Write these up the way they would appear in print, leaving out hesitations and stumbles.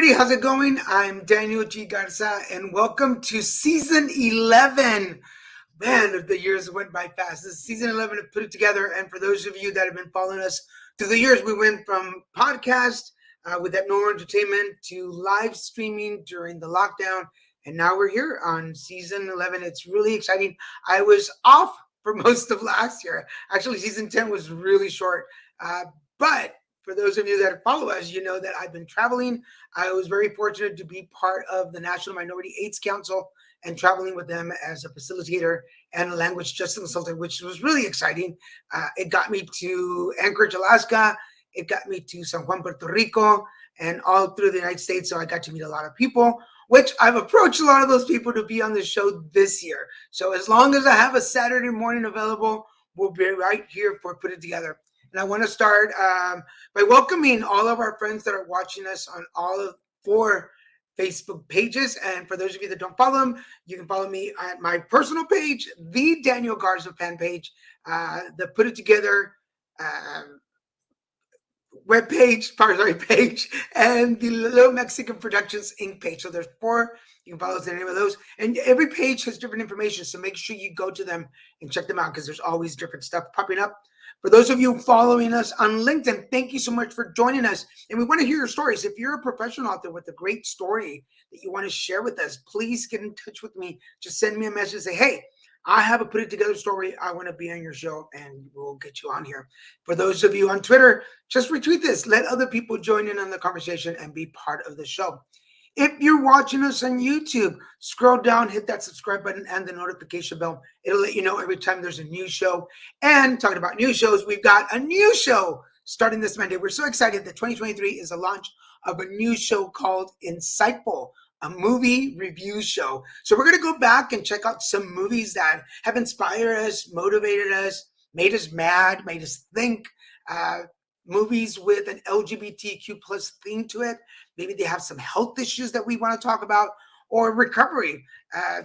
everybody, how's it going? I'm Daniel G. Garza, and welcome to season 11. Man, the years went by fast. This is season 11 of Put It Together, and for those of you that have been following us through the years, we went from podcast with Abnormal Entertainment to live streaming during the lockdown, and now we're here on season 11. It's really exciting. I was off for most of last year. Actually, season 10 was really short, but for those of you that follow us, you know that I've been traveling. I was very fortunate to be part of the National Minority AIDS Council and traveling with them as a facilitator and a language justice consultant, which was really exciting. It got me to Anchorage, Alaska. It got me to San Juan, Puerto Rico, and all through the United States. So I got to meet a lot of people, which I've approached a lot of those people to be on the show this year. So as long as I have a Saturday morning available, we'll be right here for Put It Together. And I want to start by welcoming all of our friends that are watching us on all of 4 Facebook pages. And for those of you that don't follow them, you can follow me at my personal page, the Daniel Garza fan page, the Put It Together page, and the Little Mexican Productions Inc. page. So there's 4. You can follow us in any of those. And every page has different information. So make sure you go to them and check them out because there's always different stuff popping up. For those of you following us on LinkedIn, thank you so much for joining us. And we want to hear your stories. If you're a professional out there with a great story that you want to share with us, please get in touch with me. Just send me a message and say, hey, I have a Put It Together story. I want to be on your show, and we'll get you on here. For those of you on Twitter, just retweet this. Let other people join in on the conversation and be part of the show. If you're watching us on YouTube, scroll down, hit that subscribe button and the notification bell. It'll let you know every time there's a new show. And talking about new shows, we've got a new show starting this Monday. We're so excited that 2023 is the launch of a new show called Insightful, a movie review show. So we're going to go back and check out some movies that have inspired us, motivated us, made us mad, made us think, movies with an LGBTQ plus theme to it. Maybe they have some health issues that we want to talk about, or recovery.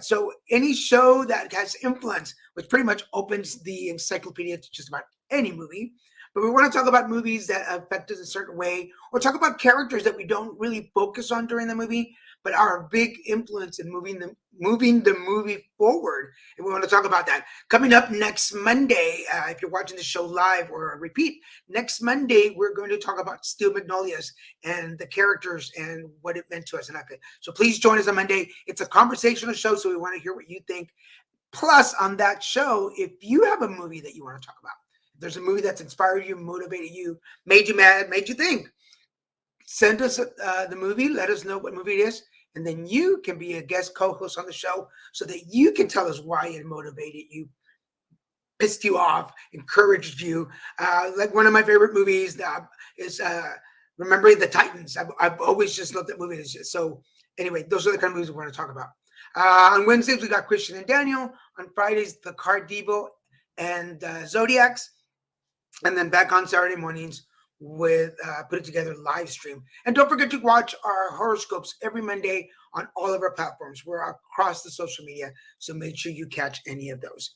So any show that has influence, which pretty much opens the encyclopedia to just about any movie. But we want to talk about movies that affect us a certain way, or talk about characters that we don't really focus on during the movie, but are a big influence in moving the movie forward. And we want to talk about that. Coming up next Monday, if you're watching the show live or a repeat, next Monday, we're going to talk about Steel Magnolias and the characters and what it meant to us. So please join us on Monday. It's a conversational show, so we want to hear what you think. Plus, on that show, if you have a movie that you want to talk about, if there's a movie that's inspired you, motivated you, made you mad, made you think, send us the movie. Let us know what movie it is. And then you can be a guest co-host on the show so that you can tell us why it motivated you, pissed you off, encouraged you. Like one of my favorite movies is Remembering the Titans. I've always just loved that movie. So anyway, those are the kind of movies we want to talk about. On Wednesdays, we got Christian and Daniel. On Fridays, the Card Devo and Zodiacs. And then back on Saturday mornings with Put It Together live stream. And don't forget to watch our horoscopes every Monday on all of our platforms. We're across the social media, so make sure you catch any of those.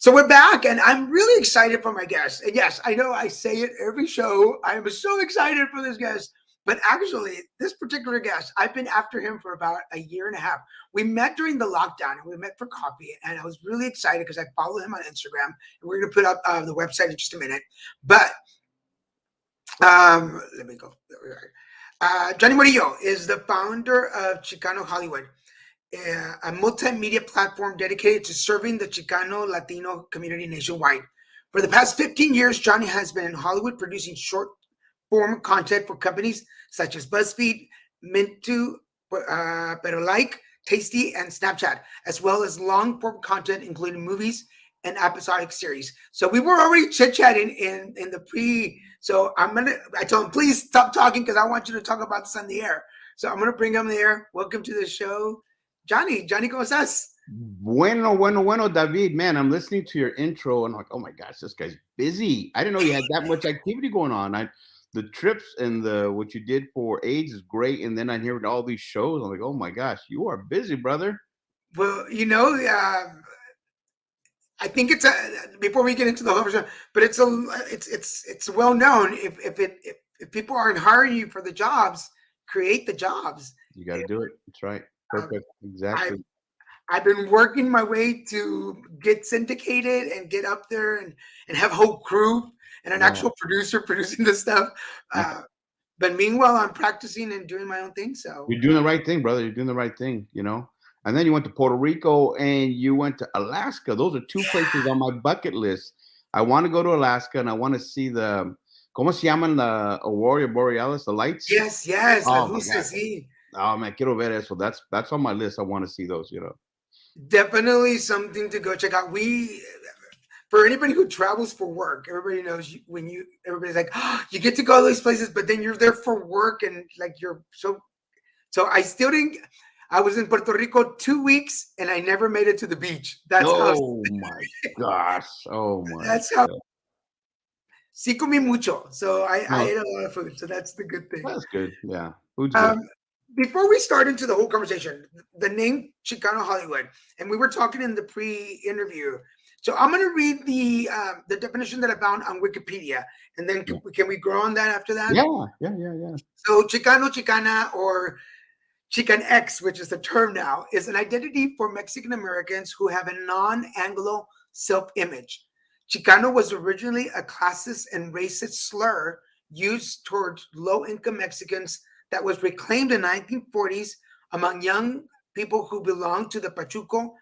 So we're back, and I'm really excited for my guest. And yes, I know I say it every show. I am so excited for this guest. But actually, this particular guest, I've been after him for about a year and a half. We met during the lockdown, and we met for coffee. And I was really excited because I follow him on Instagram. And we're going to put up the website in just a minute. But let me go. Johnny Murillo is the founder of Chicano Hollywood, a multimedia platform dedicated to serving the Chicano Latino community nationwide. For the past 15 years, Johnny has been in Hollywood producing short-form content for companies such as Buzzfeed, Mitu, Pero Like, Tasty, and Snapchat, as well as long-form content including movies and episodic series. So we were already chit-chatting in the pre. So I told him, please stop talking because I want you to talk about this on the air. So I'm going to bring him there. Welcome to the show. Johnny, ¿cómo estás? Bueno, David. Man, I'm listening to your intro and I'm like, oh my gosh, this guy's busy. I didn't know you had that much activity going on. The trips and what you did for AIDS is great. And then I hear all these shows. I'm like, oh my gosh, you are busy, brother. Well, I think it's before we get into the whole show, but it's well known if people aren't hiring you for the jobs, create the jobs. You got to do it. That's right. Um, Perfect. I Exactly. I've been working my way to get syndicated and get up there and have a whole crew and an Yeah. actual producer producing this stuff. Uh, but meanwhile, I'm practicing and doing my own thing. So You're doing the right thing, brother. You're doing the right thing, you know. And then you went to Puerto Rico and you went to Alaska. Those are two places on my bucket list. I want to go to Alaska and I want to see the ¿Cómo se llaman la Aurora Borealis? The lights? yes, yes, las Oh my God. luces, sí. Oh man, quiero ver eso. That's on my list. I want to see those, you know. Definitely something to go check out. We for anybody who travels for work, everybody knows when you everybody's like, oh, you get to go to these places, but then you're there for work and like you're so I still didn't. I was in Puerto Rico 2 weeks and I never made it to the beach. Oh my gosh. Oh my That's how God. sí comí mucho. So I No, ate a lot of food. So that's the good thing. that's good. Yeah. Food's good. Um, before we start into the whole conversation, the name Chicano Hollywood, and we were talking in the pre-interview. So I'm going to read the definition that I found on Wikipedia, and then Yeah. can we grow on that after that? Yeah. So Chicano, Chicana, or Chicanx, which is the term now, is an identity for Mexican Americans who have a non-Anglo self-image. Chicano was originally a classist and racist slur used towards low-income Mexicans that was reclaimed in the 1940s among young people who belonged to the Pachuco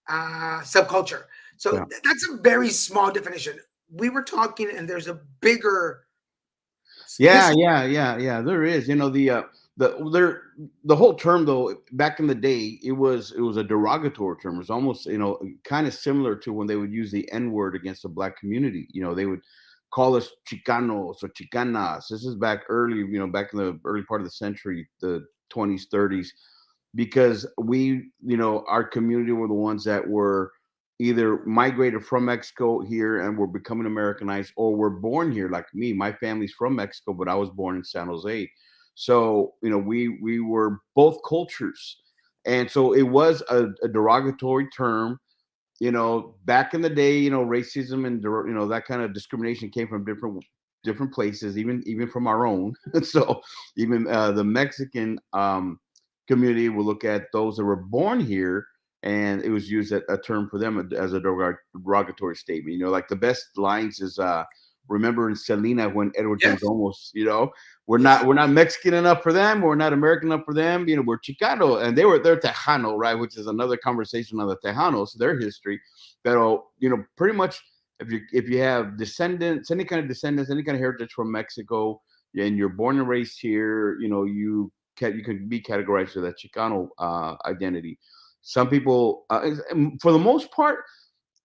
subculture. So Yeah. that's a very small definition. We were talking, and there's a bigger Yeah, history. yeah. There is, you know, the whole term though. Back in the day, it was a derogatory term. It was almost, you know, kind of similar to when they would use the N word against the black community. You know, they would call us Chicanos or Chicanas. This is back early, you know, back in the early part of the century, the 20s, 30s, because we, you know, our community were the ones that were either migrated from Mexico here and were becoming Americanized, or were born here, like me. My family's from Mexico, but I was born in San Jose. So, you know, we were both cultures. And so it was a derogatory term. You know, back in the day, you know, racism and you know, that kind of discrimination came from different places, even from our own. So even the Mexican community will look at those that were born here, and it was used a term for them as a derogatory statement. You know, like the best lines is remember in Selena when Edward James Yes. almost, you know, we're not Mexican enough for them, we're not American enough for them, you know, we're Chicano, and they're Tejano, right? Which is another conversation on the Tejanos, their history. But you know, pretty much if you have descendants, any kind of descendants, any kind of heritage from Mexico, and you're born and raised here, you know, you can be categorized to that Chicano identity. Some people, for the most part,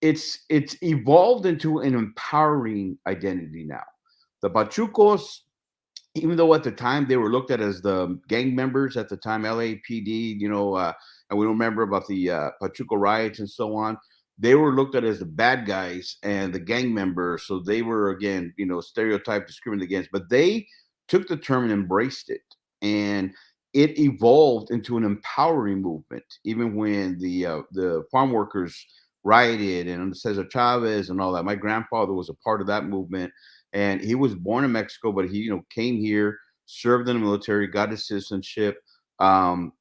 it's evolved into an empowering identity now. The Pachucos, even though at the time they were looked at as the gang members at the time, LAPD, you know, and we remember about the Pachuco riots and so on. They were looked at as the bad guys and the gang members, so they were again, you know, stereotyped, discriminated against. But they took the term and embraced it, and it evolved into an empowering movement. Even when the farm workers rioted and Cesar Chavez and all that, my grandfather was a part of that movement, and he was born in Mexico, but he, you know, came here, served in the military, got his citizenship, and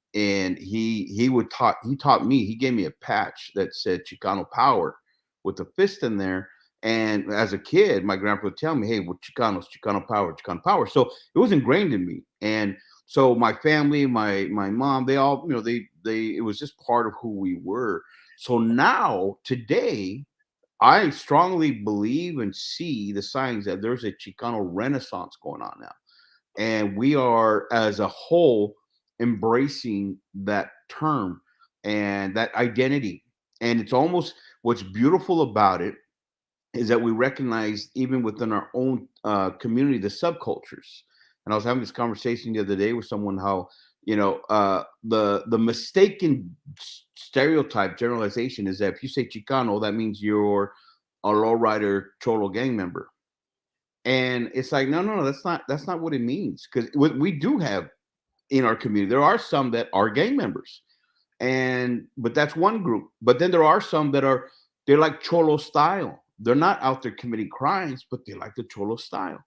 he taught me. He gave me a patch that said Chicano Power with a fist in there. And as a kid, my grandpa would tell me, "Hey, we're Chicanos, Chicano Power, Chicano Power." So it was ingrained in me, and so my family, my mom, they all, you know, they it was just part of who we were. So now today, I strongly believe and see the signs that there's a Chicano renaissance going on now. And we are, as a whole, embracing that term and that identity. And it's almost, what's beautiful about it is that we recognize, even within our own community, the subcultures. And I was having this conversation the other day with someone, how, you know, the mistaken stereotype generalization is that if you say Chicano, that means you're a lowrider Cholo gang member. And it's like, no, that's not what it means. Because we do have in our community, there are some that are gang members, but that's one group. But then there are some that they're like Cholo style. They're not out there committing crimes, but they like the Cholo style.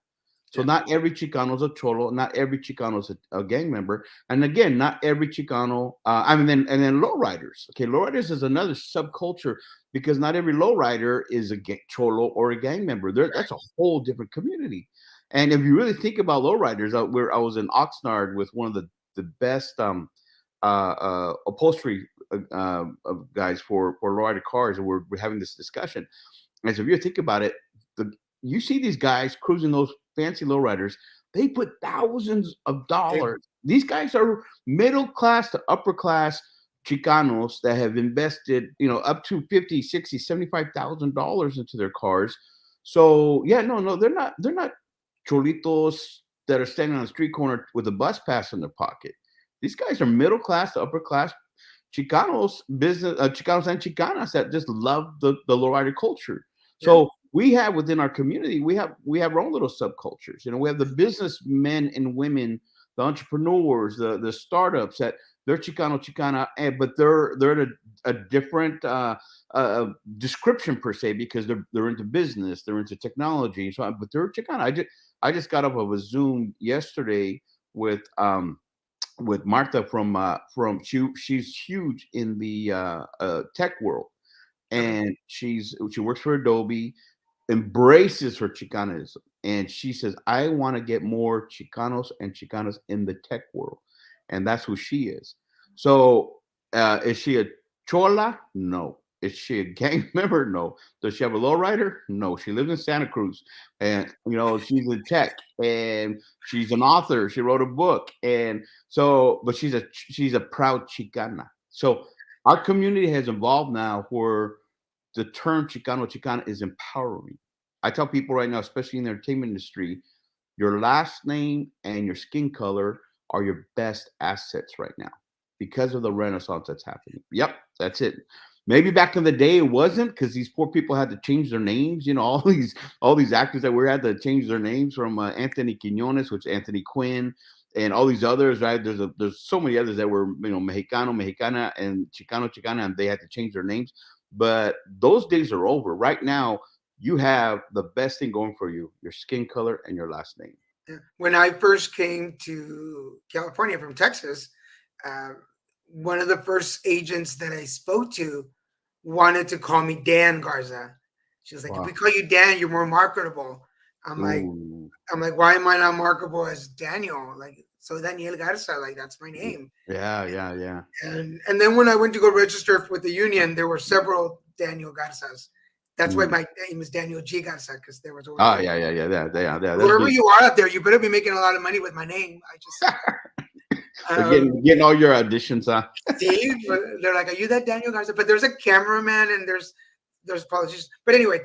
So not every Chicano is a cholo, not every Chicano is a gang member, and again, not every Chicano. I mean, then lowriders. Okay, lowriders is another subculture because not every lowrider is a cholo or a gang member. That's a whole different community. And if you really think about lowriders, where I was in Oxnard with one of the best upholstery guys for lowrider cars, and we're having this discussion. And so if you think about it, you see these guys cruising those fancy lowriders. They put thousands of dollars. These guys are middle class to upper class Chicanos that have invested, up to 50, 60, $75,000 into their cars. So yeah, no, they're not cholitos that are standing on the street corner with a bus pass in their pocket. These guys are middle class to upper class Chicanos, Chicanos and Chicanas that just love the lowrider culture. So we have within our community, we have our own little subcultures. We have the businessmen and women, the entrepreneurs, the startups that they're Chicano, Chicana, but they're at a different description per se because they're into business, they're into technology, so but they're Chicana. I just got off of a Zoom yesterday with Martha from she's huge in the tech world, and she works for Adobe, embraces her Chicanism, and she says, I want to get more Chicanos and Chicanas in the tech world, and that's who she is. So is she a chola? No. Is she a gang member? No. Does she have a lowrider? No. She lives in Santa Cruz, and she's in tech, and she's an author. She wrote a book, and so, but she's a proud Chicana. So our community has evolved now where the term Chicano Chicana is empowering. I tell people right now, especially in the entertainment industry, your last name and your skin color are your best assets right now because of the renaissance that's happening. Yep, that's it. Maybe back in the day it wasn't because these poor people had to change their names. All these actors that had to change their names from Anthony Quinones, which is Anthony Quinn, and all these others. Right? There's so many others that were Mexicano, Mexicana, and Chicano, Chicana, and they had to change their names. But those days are over. Right now, you have the best thing going for you: your skin color and your last name. When I first came to California from Texas, one of the first agents that I spoke to wanted to call me Dan Garza. She was like, wow. If we call you Dan, you're more marketable. I'm like, why am I not marketable as Daniel? Like, so Daniel Garza, like that's my name. Yeah. And then when I went to go register with the union, there were several Daniel Garzas. That's why my name is Daniel G. Garza, because there was. Yeah. Wherever you are out there, you better be making a lot of money with my name. I just getting all your auditions, huh? See, they're like, "Are you that Daniel Garza?" But there's a cameraman and there's politicians. But anyway,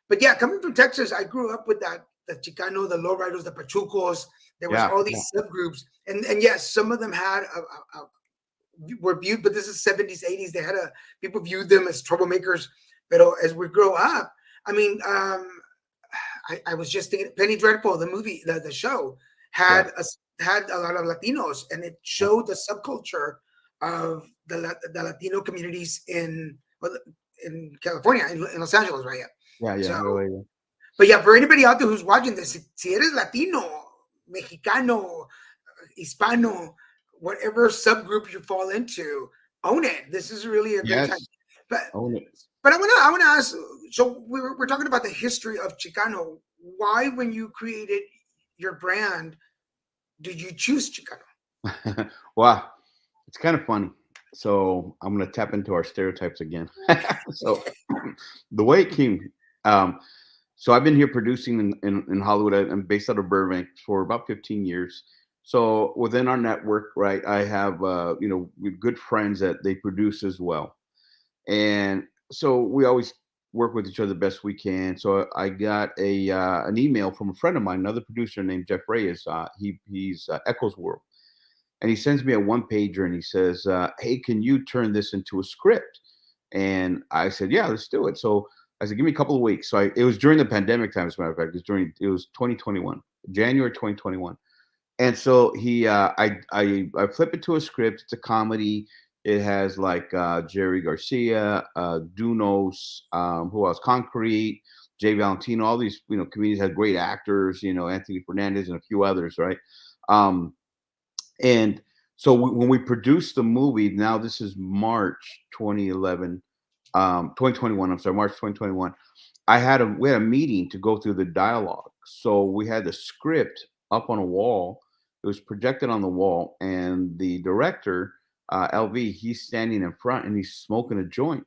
but yeah, coming from Texas, I grew up with that the Chicano, the lowriders, the Pachucos. There was all these subgroups, and yes, some of them had were viewed, but this is 70s, 80s. They had people viewed them as troublemakers. But as we grow up, I mean, I was just thinking, Penny Dreadful, the movie, the show had a lot of Latinos, and it showed the subculture of the Latino communities in California, in Los Angeles, right? Yeah. But yeah, for anybody out there who's watching this, si eres Latino, Mexicano, Hispano, whatever subgroup you fall into, own it. This is really a great time. But own it. But I want to ask. So we're talking about the history of Chicano. Why, when you created your brand, did you choose Chicano? Wow, it's kind of funny. So I'm going to tap into our stereotypes again. So the way it came, so I've been here producing in Hollywood. I'm based out of Burbank for about 15 years. So within our network, right, I have, good friends that they produce as well. And so we always work with each other the best we can. So I got an email from a friend of mine, another producer named Jeff Reyes. He's Echoes World. And he sends me a one-pager and he says, hey, can you turn this into a script? And I said, yeah, let's do it. So I said, give me a couple of weeks. So it was during the pandemic time, as a matter of fact. It was 2021, January 2021. And so I flip it to a script. It's a comedy. It has like Jerry Garcia, Dunos, who else? Concrete, Jay Valentino, all these, comedians had great actors, Anthony Fernandez and a few others, right? Um, and so when we produced the movie, now this is March 2011, 2021, I'm sorry, March 2021. We had a meeting to go through the dialogue. So we had the script up on a wall. It was projected on the wall, and the director, LV, he's standing in front and he's smoking a joint.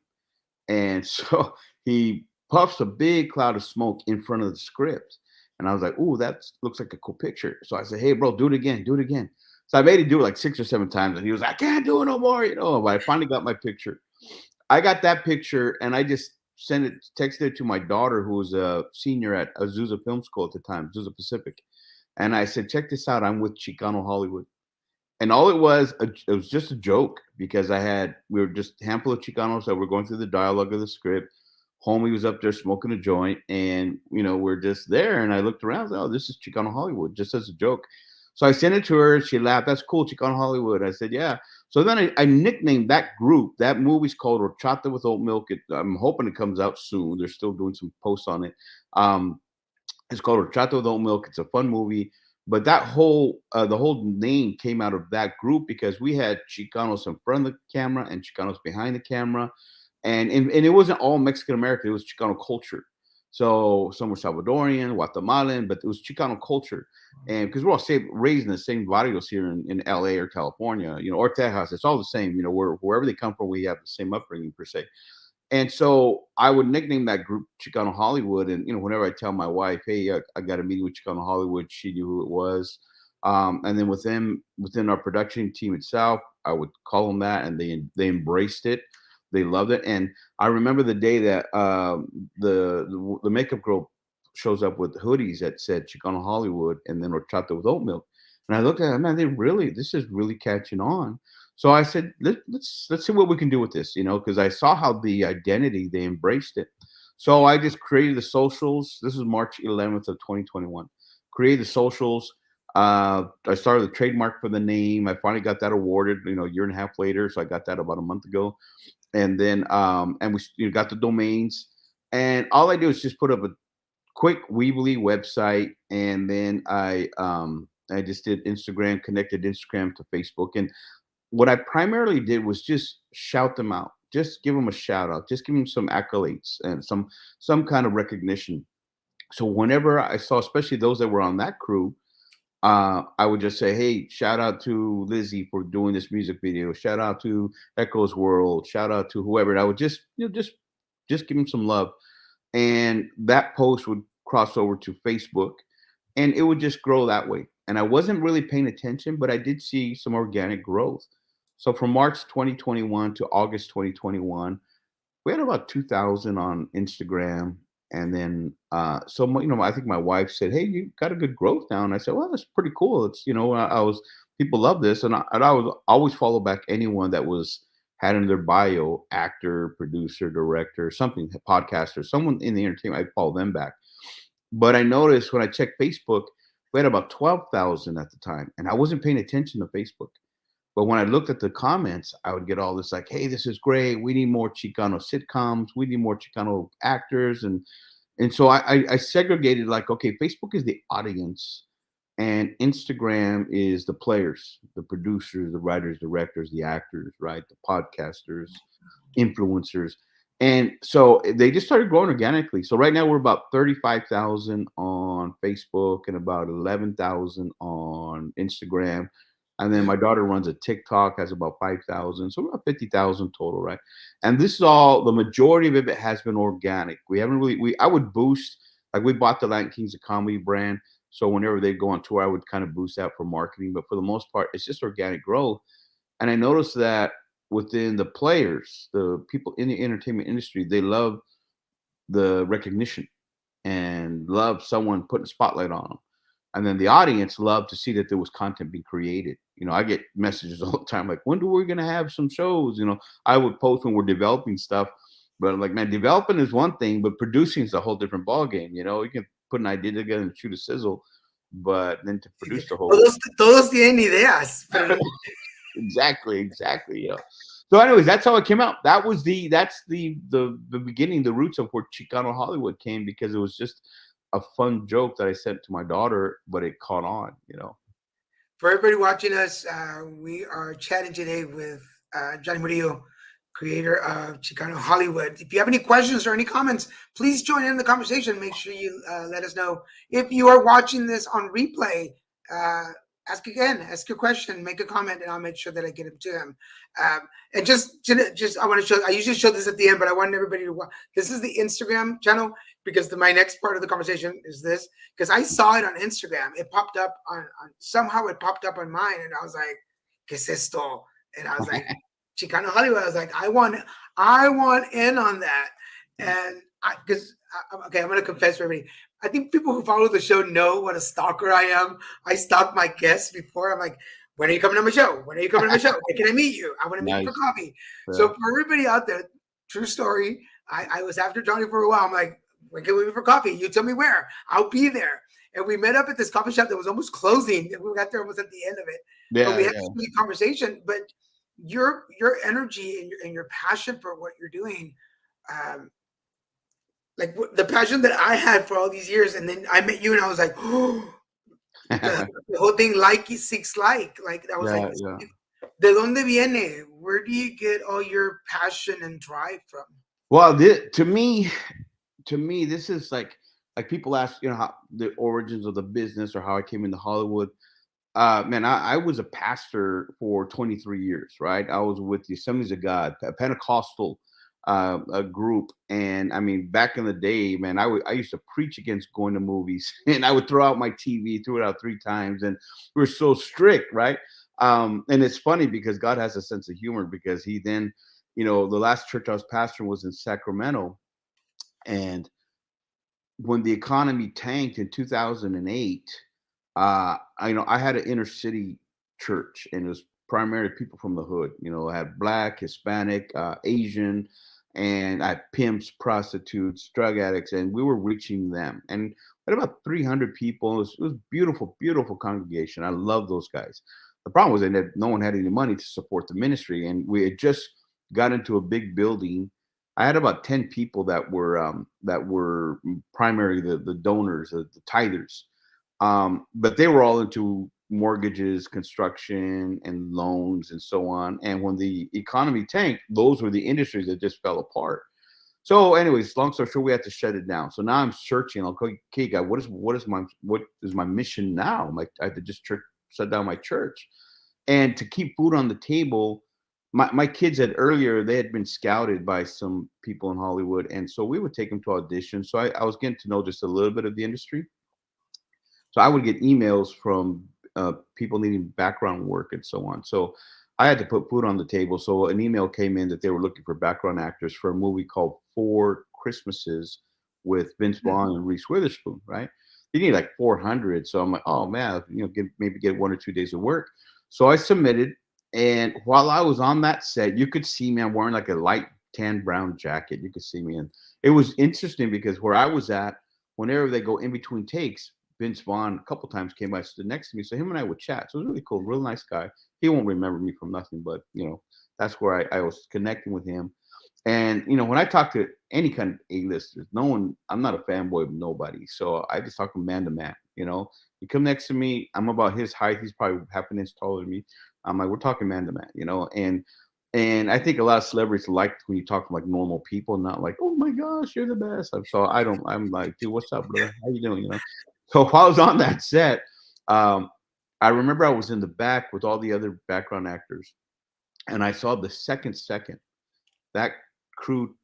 And so he puffs a big cloud of smoke in front of the script. And I was like, "Ooh, that looks like a cool picture." So I said, "Hey, bro, do it again, do it again." So I made him do it like 6 or 7 times, and he was like, "I can't do it no more," But I finally got my picture. I got that picture, and I just texted it to my daughter, who was a senior at Azusa Film School at the time, Azusa Pacific. And I said, "Check this out. I'm with Chicano Hollywood." And all it was just a joke, because we were just a handful of Chicanos that were going through the dialogue of the script. Homie was up there smoking a joint, and we're just there. And I looked around, I was like, "Oh, this is Chicano Hollywood," just as a joke. So I sent it to her. She laughed. "That's cool, Chicano Hollywood." I said, "Yeah." So then I nicknamed that group. That movie's called Horchata with Oat Milk. I'm hoping it comes out soon. They're still doing some posts on it. It's called Horchata with Oat Milk. It's a fun movie. But the whole name came out of that group, because we had Chicanos in front of the camera and Chicanos behind the camera, and it wasn't all Mexican American. It was Chicano culture. So some were Salvadorian, Guatemalan, but it was Chicano culture, and because we're all raised in the same barrios here in LA or California, or Texas, it's all the same. Wherever they come from, we have the same upbringing per se. And so I would nickname that group Chicano Hollywood. And, whenever I tell my wife, "Hey, I got a meeting with Chicano Hollywood," she knew who it was. And then within our production team itself, I would call them that, and they embraced it. They loved it. And I remember the day that the makeup girl shows up with hoodies that said Chicano Hollywood and then horchata with oat milk. And I looked at it, man, this is really catching on. So I said, let's see what we can do with this, because I saw how the identity, they embraced it. So I just created the socials. This is March 11th of 2021. Created the socials. I started the trademark for the name. I finally got that awarded, a year and a half later. So I got that about a month ago. And then and we got the domains. And all I do is just put up a quick Weebly website, and then I just did Instagram, connected Instagram to Facebook. And what I primarily did was just shout them out, just give them a shout out, just give them some accolades and some kind of recognition. So whenever I saw, especially those that were on that crew, I would just say, "Hey, shout out to Lizzie for doing this music video. Shout out to Echoes World. Shout out to whoever." And I would just just give them some love, and that post would cross over to Facebook, and it would just grow that way. And I wasn't really paying attention, but I did see some organic growth. So from March 2021 to August 2021, we had about 2,000 on Instagram. And then, I think my wife said, "Hey, you got a good growth now." And I said, "Well, that's pretty cool." It's, people love this. And I would always follow back anyone that had in their bio, actor, producer, director, something, podcaster, someone in the entertainment, I'd follow them back. But I noticed when I checked Facebook, we had about 12,000 at the time, and I wasn't paying attention to Facebook. But when I looked at the comments, I would get all this like, "Hey, this is great. We need more Chicano sitcoms. We need more Chicano actors." And so I segregated, like, okay, Facebook is the audience, and Instagram is the players, the producers, the writers, directors, the actors, right? The podcasters, influencers. And so they just started growing organically. So right now we're about 35,000 on Facebook and about 11,000 on Instagram. And then my daughter runs a TikTok, has about 5,000. So we're about 50,000 total, right? And this is all, the majority of it has been organic. We haven't really, I would boost, like we bought the Latin Kings of Comedy brand. So whenever they go on tour, I would kind of boost that for marketing. But for the most part, it's just organic growth. And I noticed that within the players, the people in the entertainment industry, they love the recognition and love someone putting a spotlight on them. And then the audience loved to see that there was content being created. I get messages all the time like, "When do we going to have some shows?" I would post when we're developing stuff, but I'm like, man, developing is one thing, but producing is a whole different ballgame. You can put an idea together and shoot a sizzle, but then to produce the whole Todos tienen ideas, pero exactly. So, anyways, that's how it came out. That's the beginning, the roots of where Chicano Hollywood came, because it was just a fun joke that I sent to my daughter, but it caught on, you know. For everybody watching us, we are chatting today with Johnny Murillo, creator of Chicano Hollywood. If you have any questions or any comments, please join in the conversation. Make sure you let us know. If you are watching this on replay, ask again, ask your question, make a comment, and I'll make sure that I get it to him. And I want to show. I usually show this at the end, but I want everybody to watch. This is the Instagram channel, because my next part of the conversation is this, because I saw it on Instagram. It popped up on somehow it popped up on mine, and I was like, "¿Qué es esto?" And I was like, "Chicano Hollywood." I was like, I want in on that, and okay, I'm gonna confess for everybody. I think people who follow the show know what a stalker I am. I stalk my guests before. I'm like, when are you coming on my show? When are you coming on my show? When can I meet you? I want to meet you for coffee. Yeah. So for everybody out there, true story. I was after Johnny for a while. I'm like, when can we meet for coffee? You tell me where. I'll be there. And we met up at this coffee shop that was almost closing. We got there almost at the end of it. Yeah, but we had a sweet conversation. But your energy and your passion for what you're doing, like the passion that I had for all these years, and then I met you, and I was like, oh, the whole thing, like seeks like that was de donde viene? Where do you get all your passion and drive from? Well, to me, this is like people ask, you know, how the origins of the business or how I came into Hollywood. Man, I was a pastor for 23 years, right? I was with the Assemblies of God, a Pentecostal a group. And I mean, back in the day, man, I used to preach against going to movies, and I would throw out my TV, threw it out 3 times. And we were so strict, right? And it's funny because God has a sense of humor, because he then, you know, the last church I was pastoring was in Sacramento. And when the economy tanked in 2008, I had an inner city church, and it was primarily people from the hood. You know, I had Black, Hispanic, Asian, and I had pimps, prostitutes, drug addicts, and we were reaching them. And we had about 300 people. It was beautiful, beautiful congregation. I love those guys. The problem was that no one had any money to support the ministry, and we had just got into a big building. I had about 10 people that were primarily the donors, the tithers. But they were all into mortgages, construction, and loans, and so on. And when the economy tanked, those were the industries that just fell apart. So, anyways, long story short, we had to shut it down. So now I'm searching. Okay, God, what is my mission now? I had to just shut down my church, and to keep food on the table. My kids they had been scouted by some people in Hollywood, and so we would take them to auditions. So I was getting to know just a little bit of the industry. So I would get emails from people needing background work and so on. So I had to put food on the table. So an email came in that they were looking for background actors for a movie called 4 Christmases with Vince Vaughn and Reese Witherspoon, right? They need like 400. So I'm like, oh man, maybe get 1 or 2 days of work. So I submitted. And while I was on that set, you could see me. I'm wearing like a light tan brown jacket. You could see me. And it was interesting because where I was at, whenever they go in between takes, Vince Vaughn a couple times came by, stood next to me. So him and I would chat. So it was really cool. Real nice guy. He won't remember me from nothing, but, that's where I was connecting with him. And, when I talk to any kind of A-listers, I'm not a fanboy of nobody. So I just talk to man. You come next to me, I'm about his height. He's probably half an inch taller than me. I'm like, we're talking man to man, and I think a lot of celebrities like when you talk to like normal people, not like, oh my gosh, you're the best. I'm like, dude, what's up, bro? How you doing? So while I was on that set, I remember I was in the back with all the other background actors, and I saw the second that crew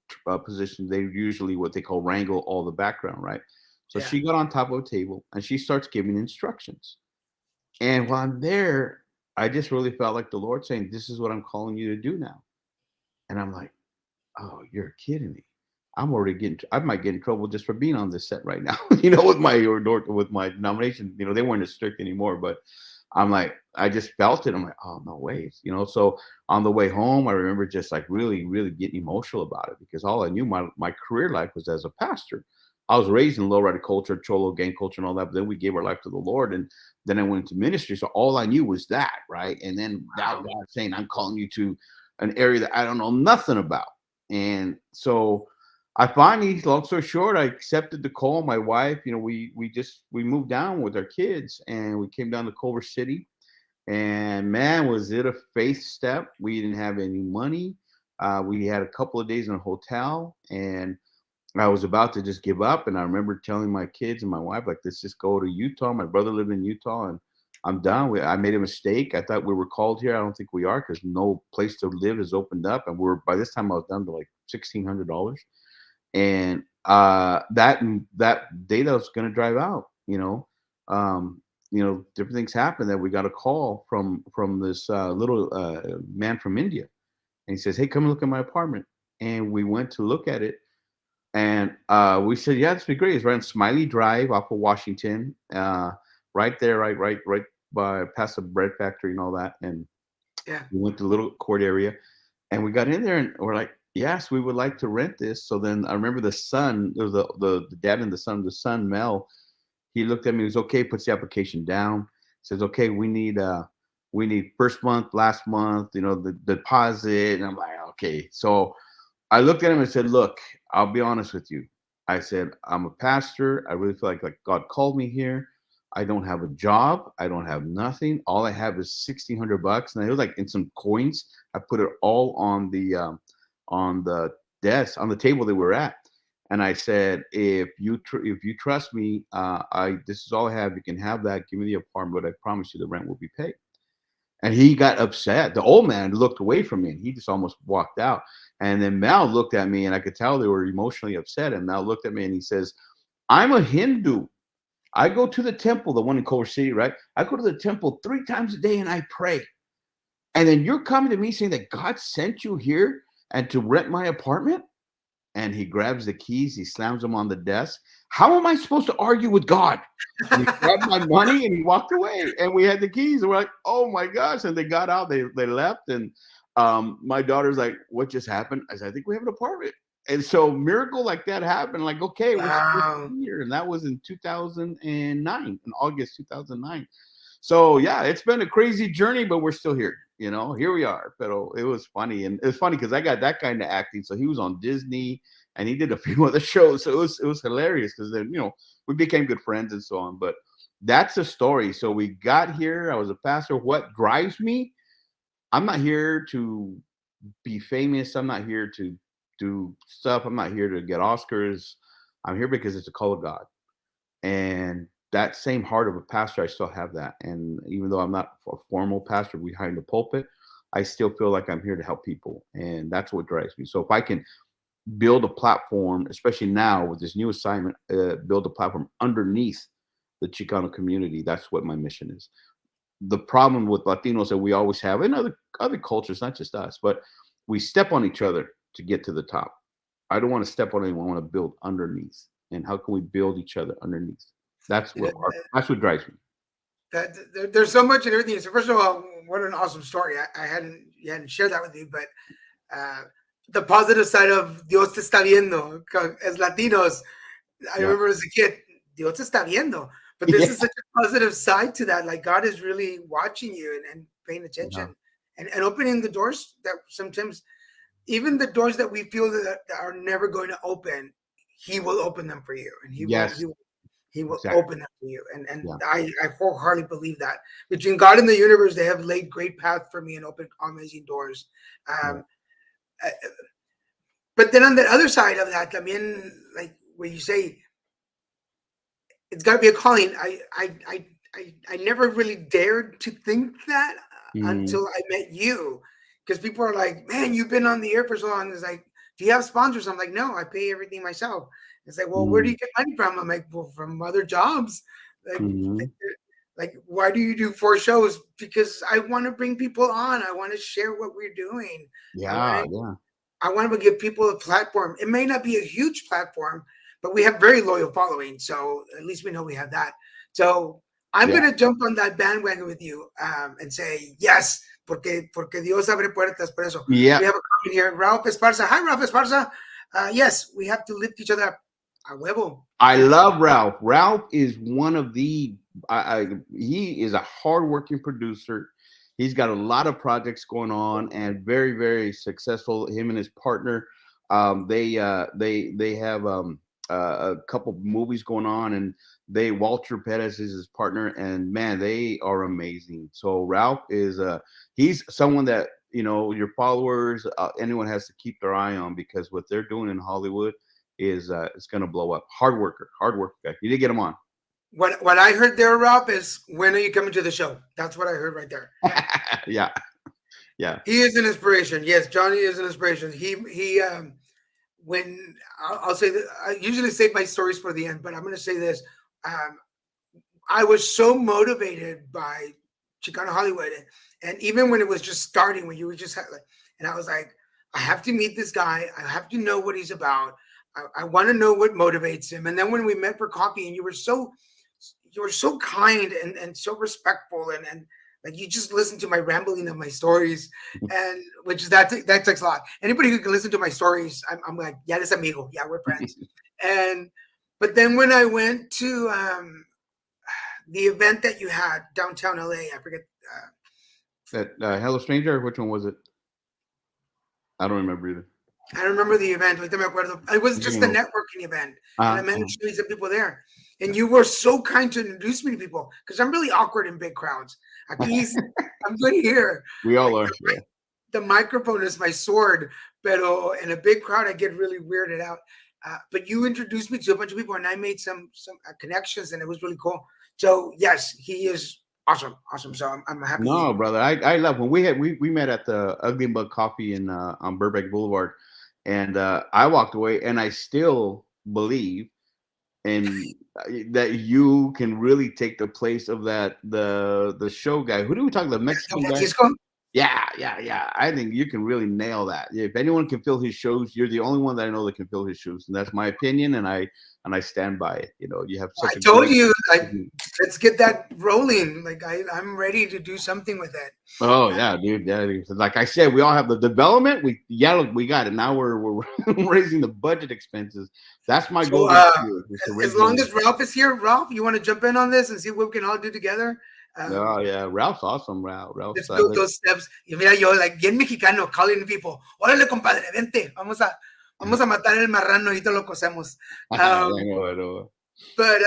position. They usually what they call wrangle all the background, right? So she got on top of a table and she starts giving instructions. And while I'm there, I just really felt like the Lord saying, this is what I'm calling you to do now. And I'm like, oh, you're kidding me. I might get in trouble just for being on this set right now, with my nomination. They weren't as strict anymore, but I'm like, I just felt it. I'm like, oh, no way. So on the way home, I remember just like really, really getting emotional about it, because all I knew my career life was as a pastor. I was raised in lowrider culture, cholo gang culture and all that, but then we gave our life to the Lord, and then I went into ministry. So all I knew was that, right? And then now God saying, I'm calling you to an area that I don't know nothing about. And so I finally, long story short, I accepted the call. My wife, we moved down with our kids and we came down to Culver City. And man, was it a faith step. We didn't have any money. We had a couple of days in a hotel, and I was about to just give up. And I remember telling my kids and my wife, like, let's just go to Utah. My brother lived in Utah, and I'm done. I made a mistake. I thought we were called here. I don't think we are, because no place to live has opened up. And by this time I was down to like $1,600. And that day that I was going to drive out, different things happened. That we got a call from this little man from India, and he says, "Hey, come and look at my apartment." And we went to look at it, and we said, "Yeah, this would be great." It's right on Smiley Drive off of Washington, right there, right by past the bread factory and all that. And Yeah. we went to the little court area, and we got in there, and we're like, "Yes, we would like to rent this." So then I remember the son, there was the dad and the son Mel. He looked at me. He was okay. Puts the application down. Says, "Okay, we need first month, last month, the deposit." And I'm like, "Okay." So I looked at him and said, "Look, I'll be honest with you." I said, "I'm a pastor. I really feel like God called me here. I don't have a job. I don't have nothing. All I have is $1,600." And it was like in some coins. I put it all on the desk, on the table that we're at. And I said, if you trust me, this is all I have. You can have that. Give me the apartment, but I promise you the rent will be paid. And he got upset. The old man looked away from me, and he just almost walked out. And then Mal looked at me, and I could tell they were emotionally upset. And Mal looked at me, and he says, "I'm a Hindu. I go to the temple, the one in Culver City, right? I go to the temple 3 times a day, and I pray. And then you're coming to me saying that God sent you here and to rent my apartment?" And he grabs the keys, he slams them on the desk. How am I supposed to argue with God? And he grabbed my money and he walked away. And we had the keys, and we're like, "Oh my gosh!" And they got out, they left, and my daughter's like, "What just happened?" I said, "I think we have an apartment." And so miracle like that happened. Like, okay, we're here, and that was in 2009, in August 2009. So yeah, it's been a crazy journey, but we're still here. Here we are. But it was funny, and it's funny because I got that kind of acting. So he was on Disney, and he did a few other shows. So it was hilarious because then we became good friends and so on. But that's the story. So we got here. I was a pastor. What drives me? I'm not here to be famous. I'm not here to do stuff. I'm not here to get Oscars. I'm here because it's a call of God. And that same heart of a pastor, I still have that. And even though I'm not a formal pastor behind the pulpit, I still feel like I'm here to help people. And that's what drives me. So if I can build a platform, especially now with this new assignment, build a platform underneath the Chicano community, that's what my mission is. The problem with Latinos that we always have, and other cultures, not just us, but we step on each other to get to the top. I don't want to step on anyone. I want to build underneath. And how can we build each other underneath? That's what drives me. There's so much in everything. So first of all, what an awesome story. You hadn't shared that with you, but the positive side of Dios te está viendo. As Latinos, I remember as a kid, Dios te está viendo. But this is such a positive side to that. Like God is really watching you and paying attention and opening the doors that sometimes, even the doors that we feel that are never going to open, He will open them for you, and He will open them for you. And I wholeheartedly believe that between God and the universe, they have laid great path for me and opened amazing doors. But then on the other side of that, también, like where you say it's got to be a calling. I never really dared to think that until I met you, because people are like, "Man, you've been on the air for so long." It's like, "Do you have sponsors?" I'm like, "No, I pay everything myself." It's like, "Well, where do you get money from?" I'm like, "Well, from other jobs." Like, why do you do 4 shows? Because I want to bring people on. I want to share what we're doing. I want to give people a platform. It may not be a huge platform, but we have very loyal following. So at least we know we have that. So I'm going to jump on that bandwagon with you and say, yes, porque Dios abre puertas por eso. We have a comment here. Ralph Esparza. Hi, Ralph Esparza. Yes, we have to lift each other up. A huevo. I love Ralph. Ralph is one of the, he is a hardworking producer. He's got a lot of projects going on and very, very successful. Him and his partner, they have a couple movies going on, and Walter Perez is his partner, and man, they are amazing. So Ralph is he's someone that your followers, anyone has to keep their eye on, because what they're doing in Hollywood is it's going to blow up. Hard worker guy. You did get him on. What I heard there, Ralph, is when are you coming to the show? That's what I heard right there. Yeah. He is an inspiration. Yes, Johnny is an inspiration. He when I'll say that, I usually save my stories for the end, but I'm going to say this. I was so motivated by Chicano Hollywood, and even when it was just starting, when you were just and I was like, I have to meet this guy. I have to know what he's about. I want to know what motivates him. And then when we met for coffee, and you were so kind and so respectful, and like you just listen to my rambling of my stories, and which that takes a lot. Anybody who can listen to my stories, I'm like, yeah, this amigo, yeah, we're friends. But then when I went to the event that you had downtown LA, I forget that Hello Stranger. Which one was it? I don't remember either. I don't remember the event. It was just the networking event, and I met some people there. And you were so kind to introduce me to people, because I'm really awkward in big crowds. At least I'm good here. We all are. The microphone is my sword, pero in a big crowd, I get really weirded out. But you introduced me to a bunch of people, and I made some connections, and it was really cool. So yes, he is awesome. So I'm happy. No, brother, I love when we met at the Ugly Bug Coffee in on Burbank Boulevard, and I walked away, and I still believe and that you can really take the place of the show guy. Who do we talk about? The Mexican guy? Yeah. I think you can really nail that. If anyone can fill his shoes, you're the only one that I know that can fill his shoes, and that's my opinion, and I stand by it. You have such. I told you, like, let's get that rolling. Like I'm ready to do something with it. Oh yeah, dude. Yeah, like I said, we all have the development. We got it. Now we're raising the budget expenses. That's my goal. As long as Ralph is here, Ralph, you want to jump in on this and see what we can all do together? Oh yeah, Ralph's awesome. Ralph. Let's build those steps. Y mira, yo like bien mexicano, calling people. Órale, compadre, vente. Vamos a matar el marrano, ahorita lo cosemos. But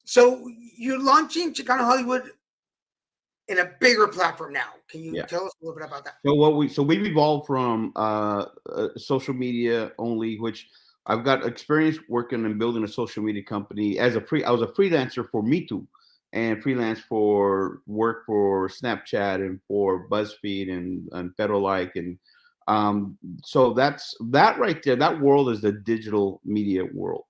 so you're launching Chicano Hollywood in a bigger platform now. Can you tell us a little bit about that? So we've evolved from social media only, which I've got experience working and building a social media company I was a freelancer for Mitu, and freelance for work for Snapchat and for Buzzfeed and Federal-like, and so that's that right there. That world is the digital media world,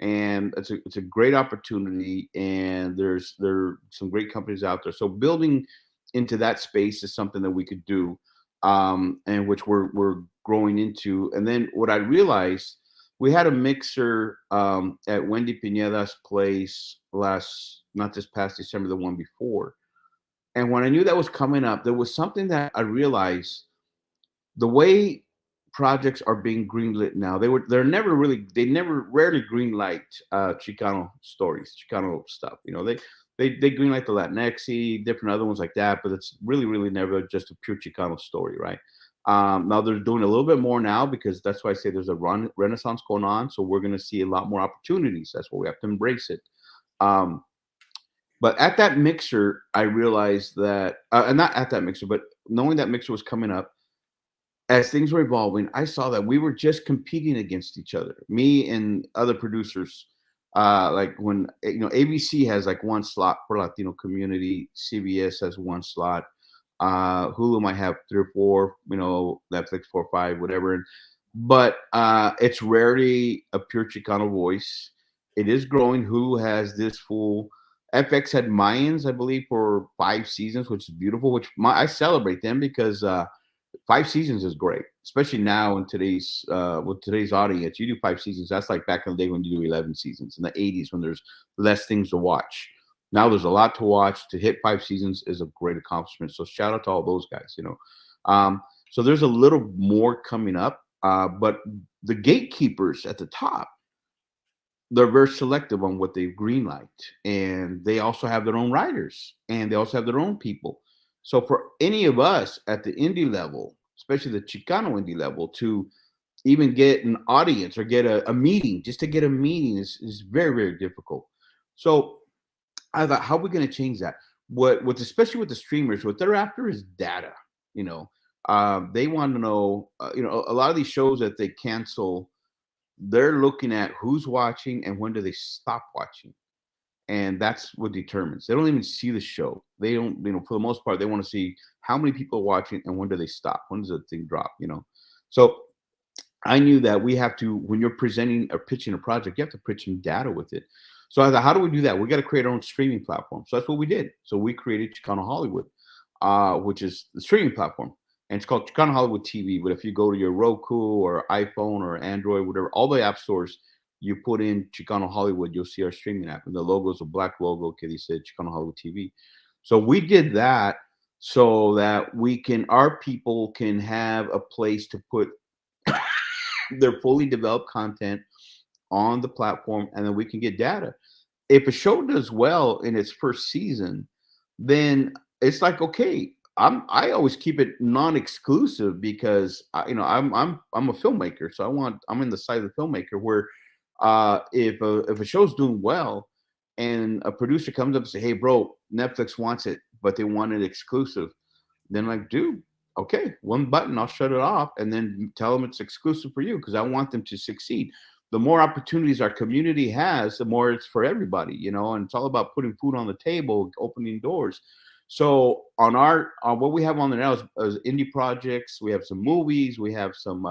and it's a great opportunity. And there are some great companies out there. So building into that space is something that we could do, and which we're growing into. And then what I realized, we had a mixer at Wendy Pineda's place not this past December, the one before. And when I knew that was coming up, there was something that I realized: the way projects are being greenlit now, they never rarely greenlight Chicano stories, Chicano stuff. They greenlight the Latinx, different other ones like that, but it's really never just a pure Chicano story, right? Now they're doing a little bit more now, because that's why I say there's a renaissance going on. So we're going to see a lot more opportunities. That's why we have to embrace it. But at that mixer, I realized that, and not at that mixer, but knowing that mixer was coming up, as things were evolving, I saw that we were just competing against each other, me and other producers. Like when ABC has like one slot for Latino community, CBS has one slot, Hulu might have 3 or 4, Netflix 4 or 5, whatever. But it's rarely a pure Chicano voice. It is growing. Hulu has this full. FX had Mayans, I believe, for 5 seasons, which is beautiful. Which I celebrate them, because 5 seasons is great, especially now in today's with today's audience. You do 5 seasons. That's like back in the day when you do 11 seasons in the 80s, when there's less things to watch. Now there's a lot to watch. To hit 5 seasons is a great accomplishment. So shout out to all those guys. So there's a little more coming up, but the gatekeepers at the top, they're very selective on what they greenlight, and they also have their own writers, and they also have their own people. So for any of us at the indie level, especially the Chicano indie level, to even get an audience or get a meeting, just to get a meeting is very, very difficult. So I thought, how are we going to change that? What especially with the streamers, what they're after is data. You know, they want to know. A lot of these shows that they cancel, they're looking at who's watching and when do they stop watching, and that's what determines. They don't even see the show. They don't, for the most part, they want to see how many people are watching and when do they stop. When does the thing drop? So I knew that we have to, when you're presenting or pitching a project, you have to pitch some data with it. So I thought, how do we do that? We got to create our own streaming platform. So that's what we did. So we created Chicano Hollywood, which is the streaming platform. And it's called Chicano Hollywood TV. But if you go to your Roku or iPhone or Android, whatever, all the app stores, you put in Chicano Hollywood, you'll see our streaming app. And the logo is a black logo, okay, they said Chicano Hollywood TV. So we did that so that our people can have a place to put their fully developed content on the platform, and then we can get data. If a show does well in its first season, then it's like, okay, I always keep it non-exclusive because I'm a filmmaker, so I'm in the side of the filmmaker where if a show's doing well and a producer comes up and say, hey bro, Netflix wants it, but they want it exclusive, then like, dude, okay, one button, I'll shut it off and then tell them it's exclusive for you because I want them to succeed. The more opportunities our community has, the more it's for everybody, and it's all about putting food on the table, opening doors. So on what we have on there now is indie projects. We have some movies, we have some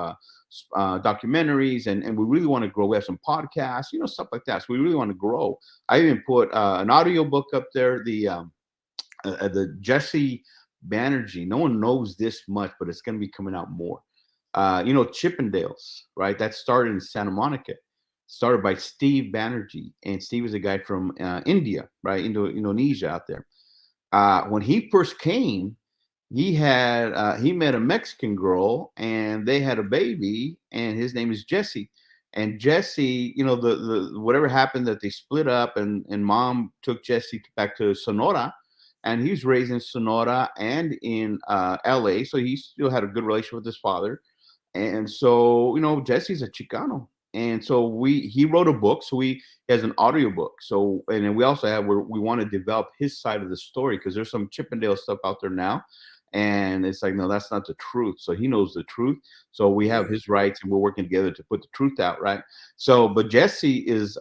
documentaries, and we really want to grow. We have some podcasts, stuff like that. So we really want to grow. I even put an audio book up there, the Jesse Banerjee. No one knows this much, but it's going to be coming out more. Chippendales, right? That started in Santa Monica, started by Steve Banerjee, and Steve is a guy from India, right? Indonesia out there. When he first came, he met a Mexican girl, and they had a baby, and his name is Jesse. And Jesse, the whatever happened that they split up, and mom took Jesse back to Sonora. And he was raised in Sonora and in LA. So he still had a good relationship with his father. And so, Jesse's a Chicano. And so he wrote a book. So he has an audio book. So, and then we also have where we want to develop his side of the story because there's some Chippendale stuff out there now. And it's like, no, that's not the truth. So he knows the truth. So we have his rights and we're working together to put the truth out, right? So, but Jesse is,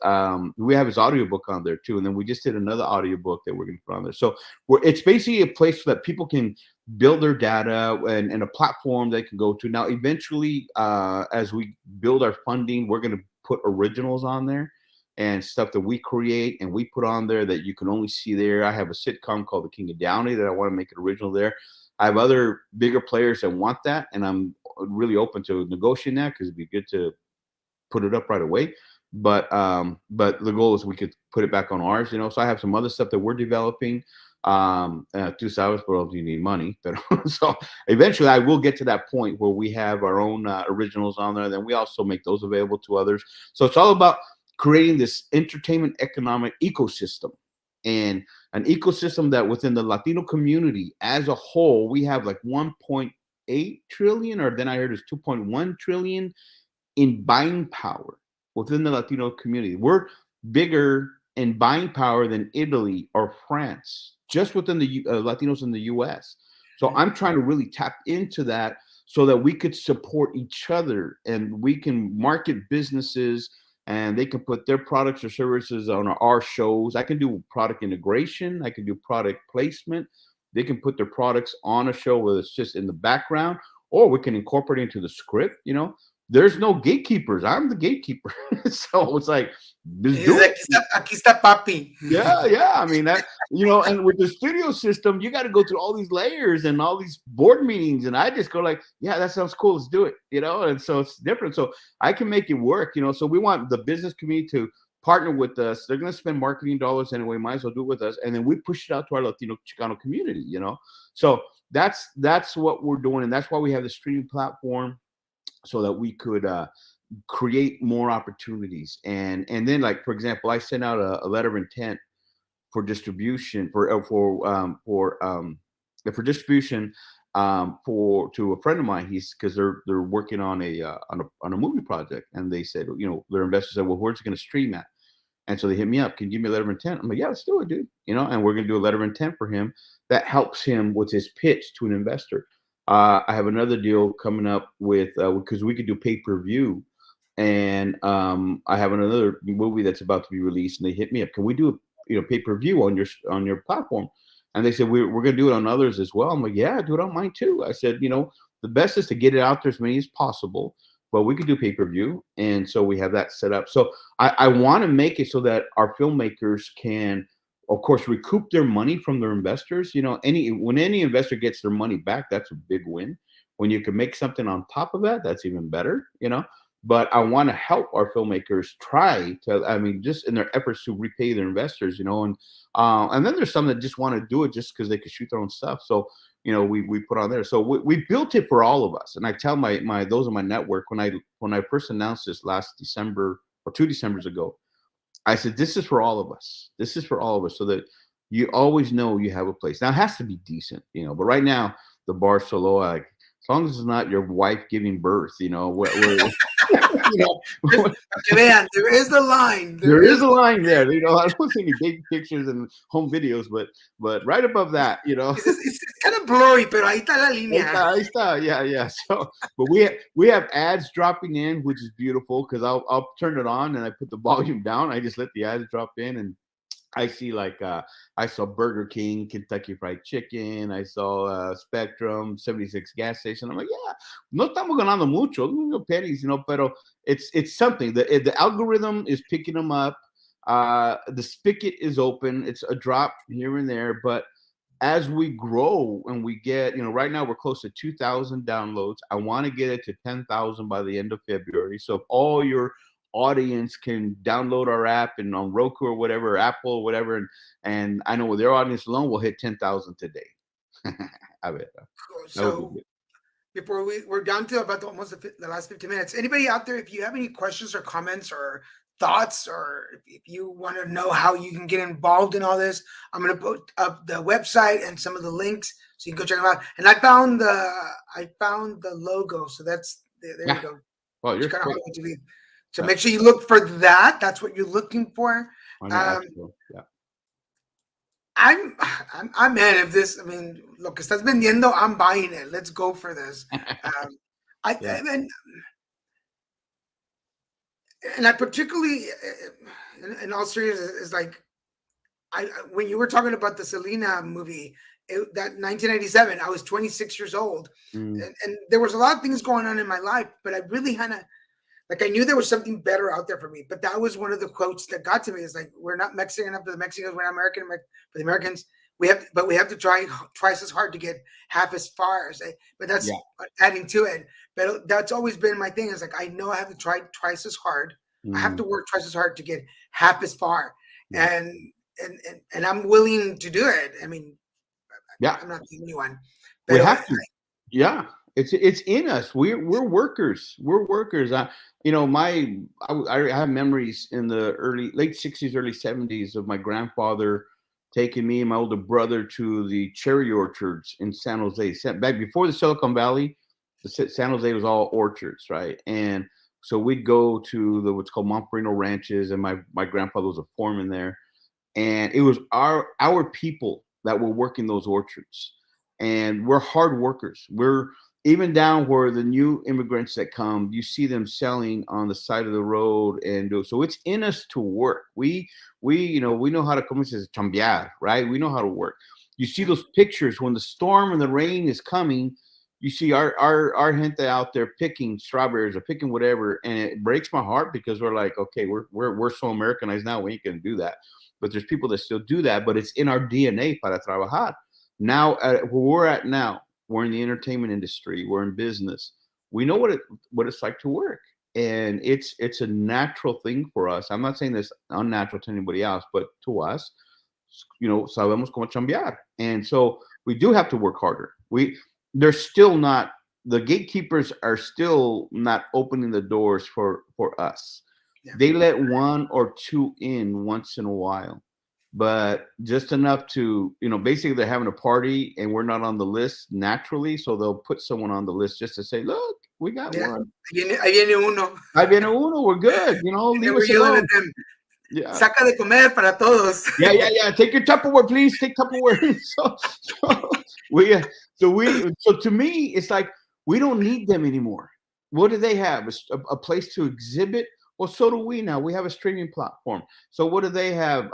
we have his audiobook on there too. And then we just did another audiobook that we're going to put on there. So it's basically a place that people can build their data and a platform they can go to. Now, eventually, as we build our funding, we're going to put originals on there and stuff that we create and we put on there that you can only see there. I have a sitcom called The King of Downey that I want to make it original there. I have other bigger players that want that, and I'm really open to negotiating that because it'd be good to put it up right away. But the goal is we could put it back on ours, So I have some other stuff that we're developing. Tú sabes, but you need money. So eventually, I will get to that point where we have our own originals on there. Then we also make those available to others. So it's all about creating this entertainment economic ecosystem. And an ecosystem that within the Latino community as a whole, we have like 1.8 trillion, or then I heard it's 2.1 trillion in buying power within the Latino community. We're bigger in buying power than Italy or France, just within the Latinos in the US. So I'm trying to really tap into that so that we could support each other and we can market businesses and they can put their products or services on our shows. I can do product integration. I can do product placement. They can put their products on a show, whether it's just in the background, or we can incorporate it into the script. There's no gatekeepers. I'm the gatekeeper. So it's like, just do it. Aquí está papi. Yeah. I mean, that, and with the studio system, you got to go through all these layers and all these board meetings. And I just go like, yeah, that sounds cool. Let's do it, And so it's different. So I can make it work, So we want the business community to partner with us. They're going to spend marketing dollars anyway. Might as well do it with us. And then we push it out to our Latino Chicano community, So that's what we're doing. And that's why we have the streaming platform, so that we could create more opportunities. And then, like, for example, I sent out a letter of intent for distribution for for distribution for to a friend of mine. He's because they're working on a movie project, and they said, their investors said, well, where's it going to stream at? And so they hit me up. Can you give me a letter of intent? I'm like, yeah, let's do it, dude. And we're going to do a letter of intent for him that helps him with his pitch to an investor. I have another deal coming up with because we could do pay-per-view, and I have another movie that's about to be released, and they hit me up. Can we do pay-per-view on your platform? And they said we're going to do it on others as well. I'm like, yeah, do it on mine too. I said, the best is to get it out there as many as possible. But we could do pay-per-view, and so we have that set up. So I want to make it so that our filmmakers can, of course, recoup their money from their investors. When any investor gets their money back, that's a big win. When you can make something on top of that, that's even better. But I want to help our filmmakers try to, just in their efforts to repay their investors. And then there's some that just want to do it just because they could shoot their own stuff. So we put on there. So we built it for all of us. And I tell my those in my network, when I first announced this last December or 2 Decembers ago, I said, this is for all of us. This is for all of us, so that you always know you have a place. Now it has to be decent, but right now the bar's so low, like, as long as it's not your wife giving birth, Man, there is a line. There is a line there. I don't see any big pictures and home videos, but right above that, It's kind of blurry, pero ahí está la línea. Ahí está. Yeah. So, but we have ads dropping in, which is beautiful because I'll turn it on and I put the volume down. I just let the ads drop in, and I see I saw Burger King, Kentucky Fried Chicken. I saw Spectrum, 76 gas station. I'm like, yeah, no estamos ganando mucho, pennies, pero it's something. The algorithm is picking them up. The spigot is open. It's a drop here and there, but as we grow and we get, right now we're close to 2,000 downloads. I want to get it to 10,000 by the end of February. So if all your audience can download our app and on Roku or whatever, Apple or whatever, and I know with their audience alone, we'll hit 10,000 today. So before we're down to about almost the last 15 minutes. Anybody out there, if you have any questions or comments or thoughts, or if you want to know how you can get involved in all this, I'm going to put up the website and some of the links so you can go check them out. And I found the logo, so that's there you go. Well, you're Chicano Hollywood TV. So make sure you look for that. That's what you're looking for. Yeah. I'm man of this. Lo que estás vendiendo, I'm buying it. Let's go for this. And I particularly, in all seriousness, is like, when you were talking about the Selena movie, that 1997, I was 26 years old, and there was a lot of things going on in my life, but I really kind of, I knew there was something better out there for me. But that was one of the quotes that got to me. Is like, we're not Mexican enough for the Mexicans. We're not American for the Americans. We have to try twice as hard to get half as far. But that's adding to it. But that's always been my thing. Is like, I know I have to try twice as hard. I have to work twice as hard to get half as far. And I'm willing to do it. I'm not the only one. But we have to. It's in us. We're workers. We're workers. I have memories in the late 60s, early 70s of my grandfather taking me and my older brother to the cherry orchards in San Jose. Back before the Silicon Valley, San Jose was all orchards, right? And so we'd go to what's called Montferino ranches, and my grandfather was a foreman there, and it was our people that were working those orchards, and we're hard workers. We're even down where the new immigrants that come, you see them selling on the side of the road, and so it's in us to work. We know how to come and chambear, right? We know how to work. You see those pictures when the storm and the rain is coming. You see our gente out there picking strawberries or picking whatever, and it breaks my heart because we're like, okay, we're so Americanized now, we ain't gonna do that. But there's people that still do that, but it's in our DNA para trabajar. Now, where we're at now, we're in the entertainment industry, we're in business. We know what it's like to work, and it's a natural thing for us. I'm not saying this unnatural to anybody else, but to us, sabemos cómo chambear, and so we do have to work harder. They're still not, the gatekeepers are still not opening the doors for us. Yeah. They let one or two in once in a while. but just enough to, basically they're having a party and we're not on the list naturally, so they'll put someone on the list just to say, look, we got Yeah. one. Ahí viene uno. Ahí viene uno, we're good, And then leave we're us yelling alone. at them. Yeah. Saca de comer para todos. Yeah. Take your Tupperware, please. Take Tupperware. So to me, it's like we don't need them anymore. What do they have? A place to exhibit? Well, so do we now. We have a streaming platform. So what do they have?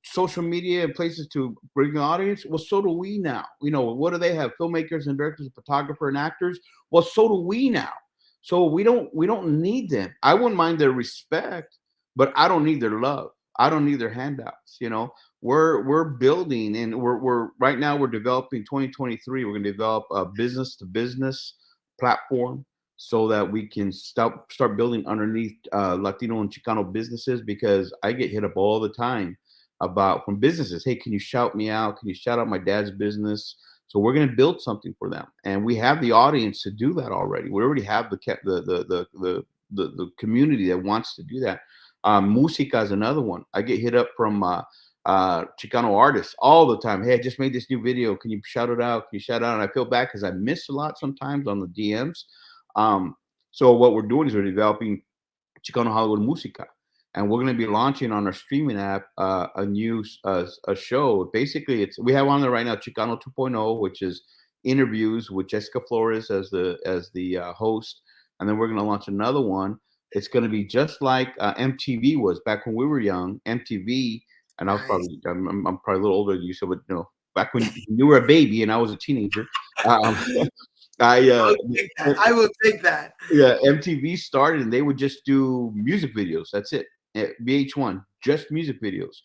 Social media and places to bring the audience? Well, so do we now. What do they have? Filmmakers and directors, photographer and actors? Well, so do we now. So we don't need them. I wouldn't mind their respect, but I don't need their love. I don't need their handouts. We're building, and we're right now we're developing 2023. We're going to develop a business to business platform so that we can start building underneath Latino and Chicano businesses, because I get hit up all the time from businesses. Hey, can you shout me out? Can you shout out my dad's business? So we're going to build something for them, and we have the audience to do that already. We already have the community that wants to do that. Musica is another one. I get hit up from Chicano artists all the time. Hey, I just made this new video. Can you shout it out? Can you shout it out? And I feel bad because I miss a lot sometimes on the DMs. So what we're doing is we're developing Chicano Hollywood Musica, and we're going to be launching on our streaming app a new a show. Basically, we have on there right now Chicano 2.0, which is interviews with Jessica Flores as the host, and then we're going to launch another one. It's going to be just like MTV was back when we were young. MTV, and I was probably I'm probably a little older than you, so but back when you were a baby and I was a teenager. I will take that. Yeah, MTV started and they would just do music videos. That's it. VH1, just music videos.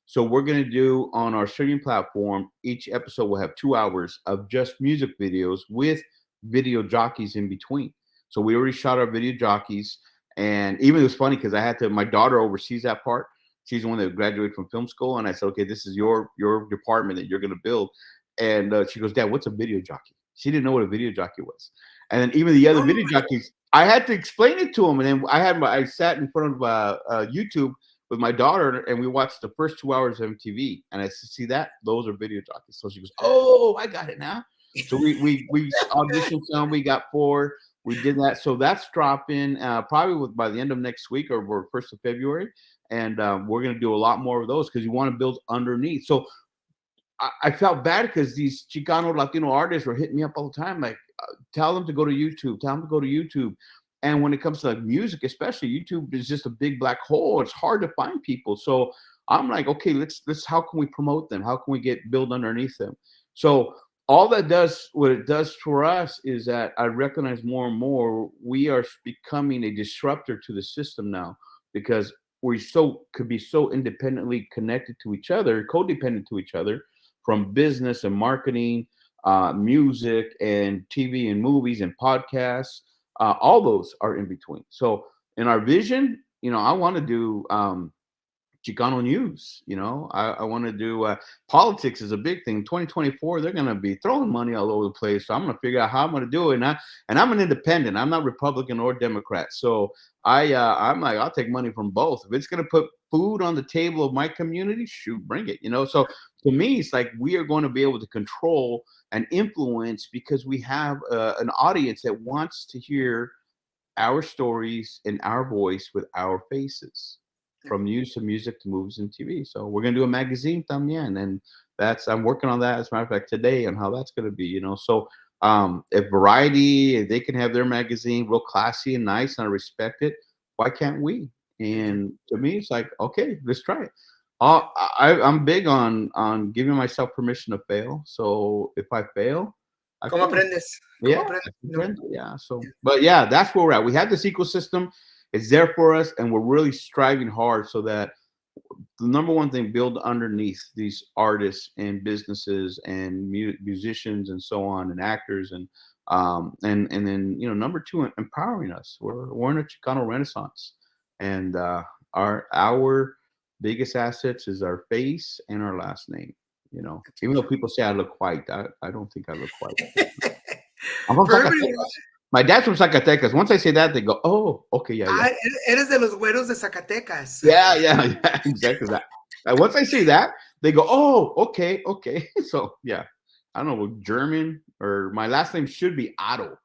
So we're going to do on our streaming platform, each episode will have 2 hours of just music videos with video jockeys in between. So we already shot our video jockeys, and even it was funny because my daughter oversees that part. She's the one that graduated from film school, and I said, okay, this is your department that you're going to build. And she goes, Dad, what's a video jockey? She didn't know what a video jockey was. And then even the other video jockeys, I had to explain it to them. And then I sat in front of YouTube with my daughter, and we watched the first 2 hours of MTV. And I said, see that? Those are video jockeys. So she goes, oh, I got it now. So we auditioned some. We got 4. We did that. So that's dropping probably by the end of next week or 1st of February. And we're going to do a lot more of those because you want to build underneath. So I felt bad because these Chicano Latino artists were hitting me up all the time, like, tell them to go to YouTube, tell them to go to YouTube. And when it comes to music, especially, YouTube is just a big black hole. It's hard to find people. So I'm like, okay, let's how can we promote them? How can we build underneath them? So all that does, what it does for us is that I recognize more and more we are becoming a disruptor to the system now, because we could be so independently connected to each other, codependent to each other, from business and marketing, music and TV and movies and podcasts. All those are in between. So in our vision, I want to do Chicano news. I want to do politics is a big thing. 2024, they're going to be throwing money all over the place. So I'm going to figure out how I'm going to do it. And I'm an independent. I'm not Republican or Democrat. So I'm like, I'll take money from both. If it's going to put food on the table of my community, shoot, bring it. So to me, it's like we are going to be able to control and influence because we have an audience that wants to hear our stories in our voice with our faces, from news to music to movies and TV. So we're going to do a magazine también, and I'm working on that, as a matter of fact, today, on how that's going to be. So if Variety, if they can have their magazine real classy and nice, and I respect it, why can't we? And to me, it's like, okay, let's try it. I'm big on giving myself permission to fail. So if I fail, ¿Cómo aprendes? Yeah. So, but yeah, that's where we're at. We have this ecosystem. It's there for us, and we're really striving hard so that the number one thing, build underneath these artists and businesses and musicians and so on, and actors, and then number 2, empowering us. We're in a Chicano renaissance, and our biggest assets is our face and our last name. Even though people say I look white, I don't think I look white. I'm from Zacatecas. My dad's from Zacatecas. Once I say that, they go, "Oh, okay, yeah." Eres de los güeros de Zacatecas. Yeah, exactly that. Once I say that, they go, oh, okay, okay. So yeah, I don't know, German, or my last name should be Otto.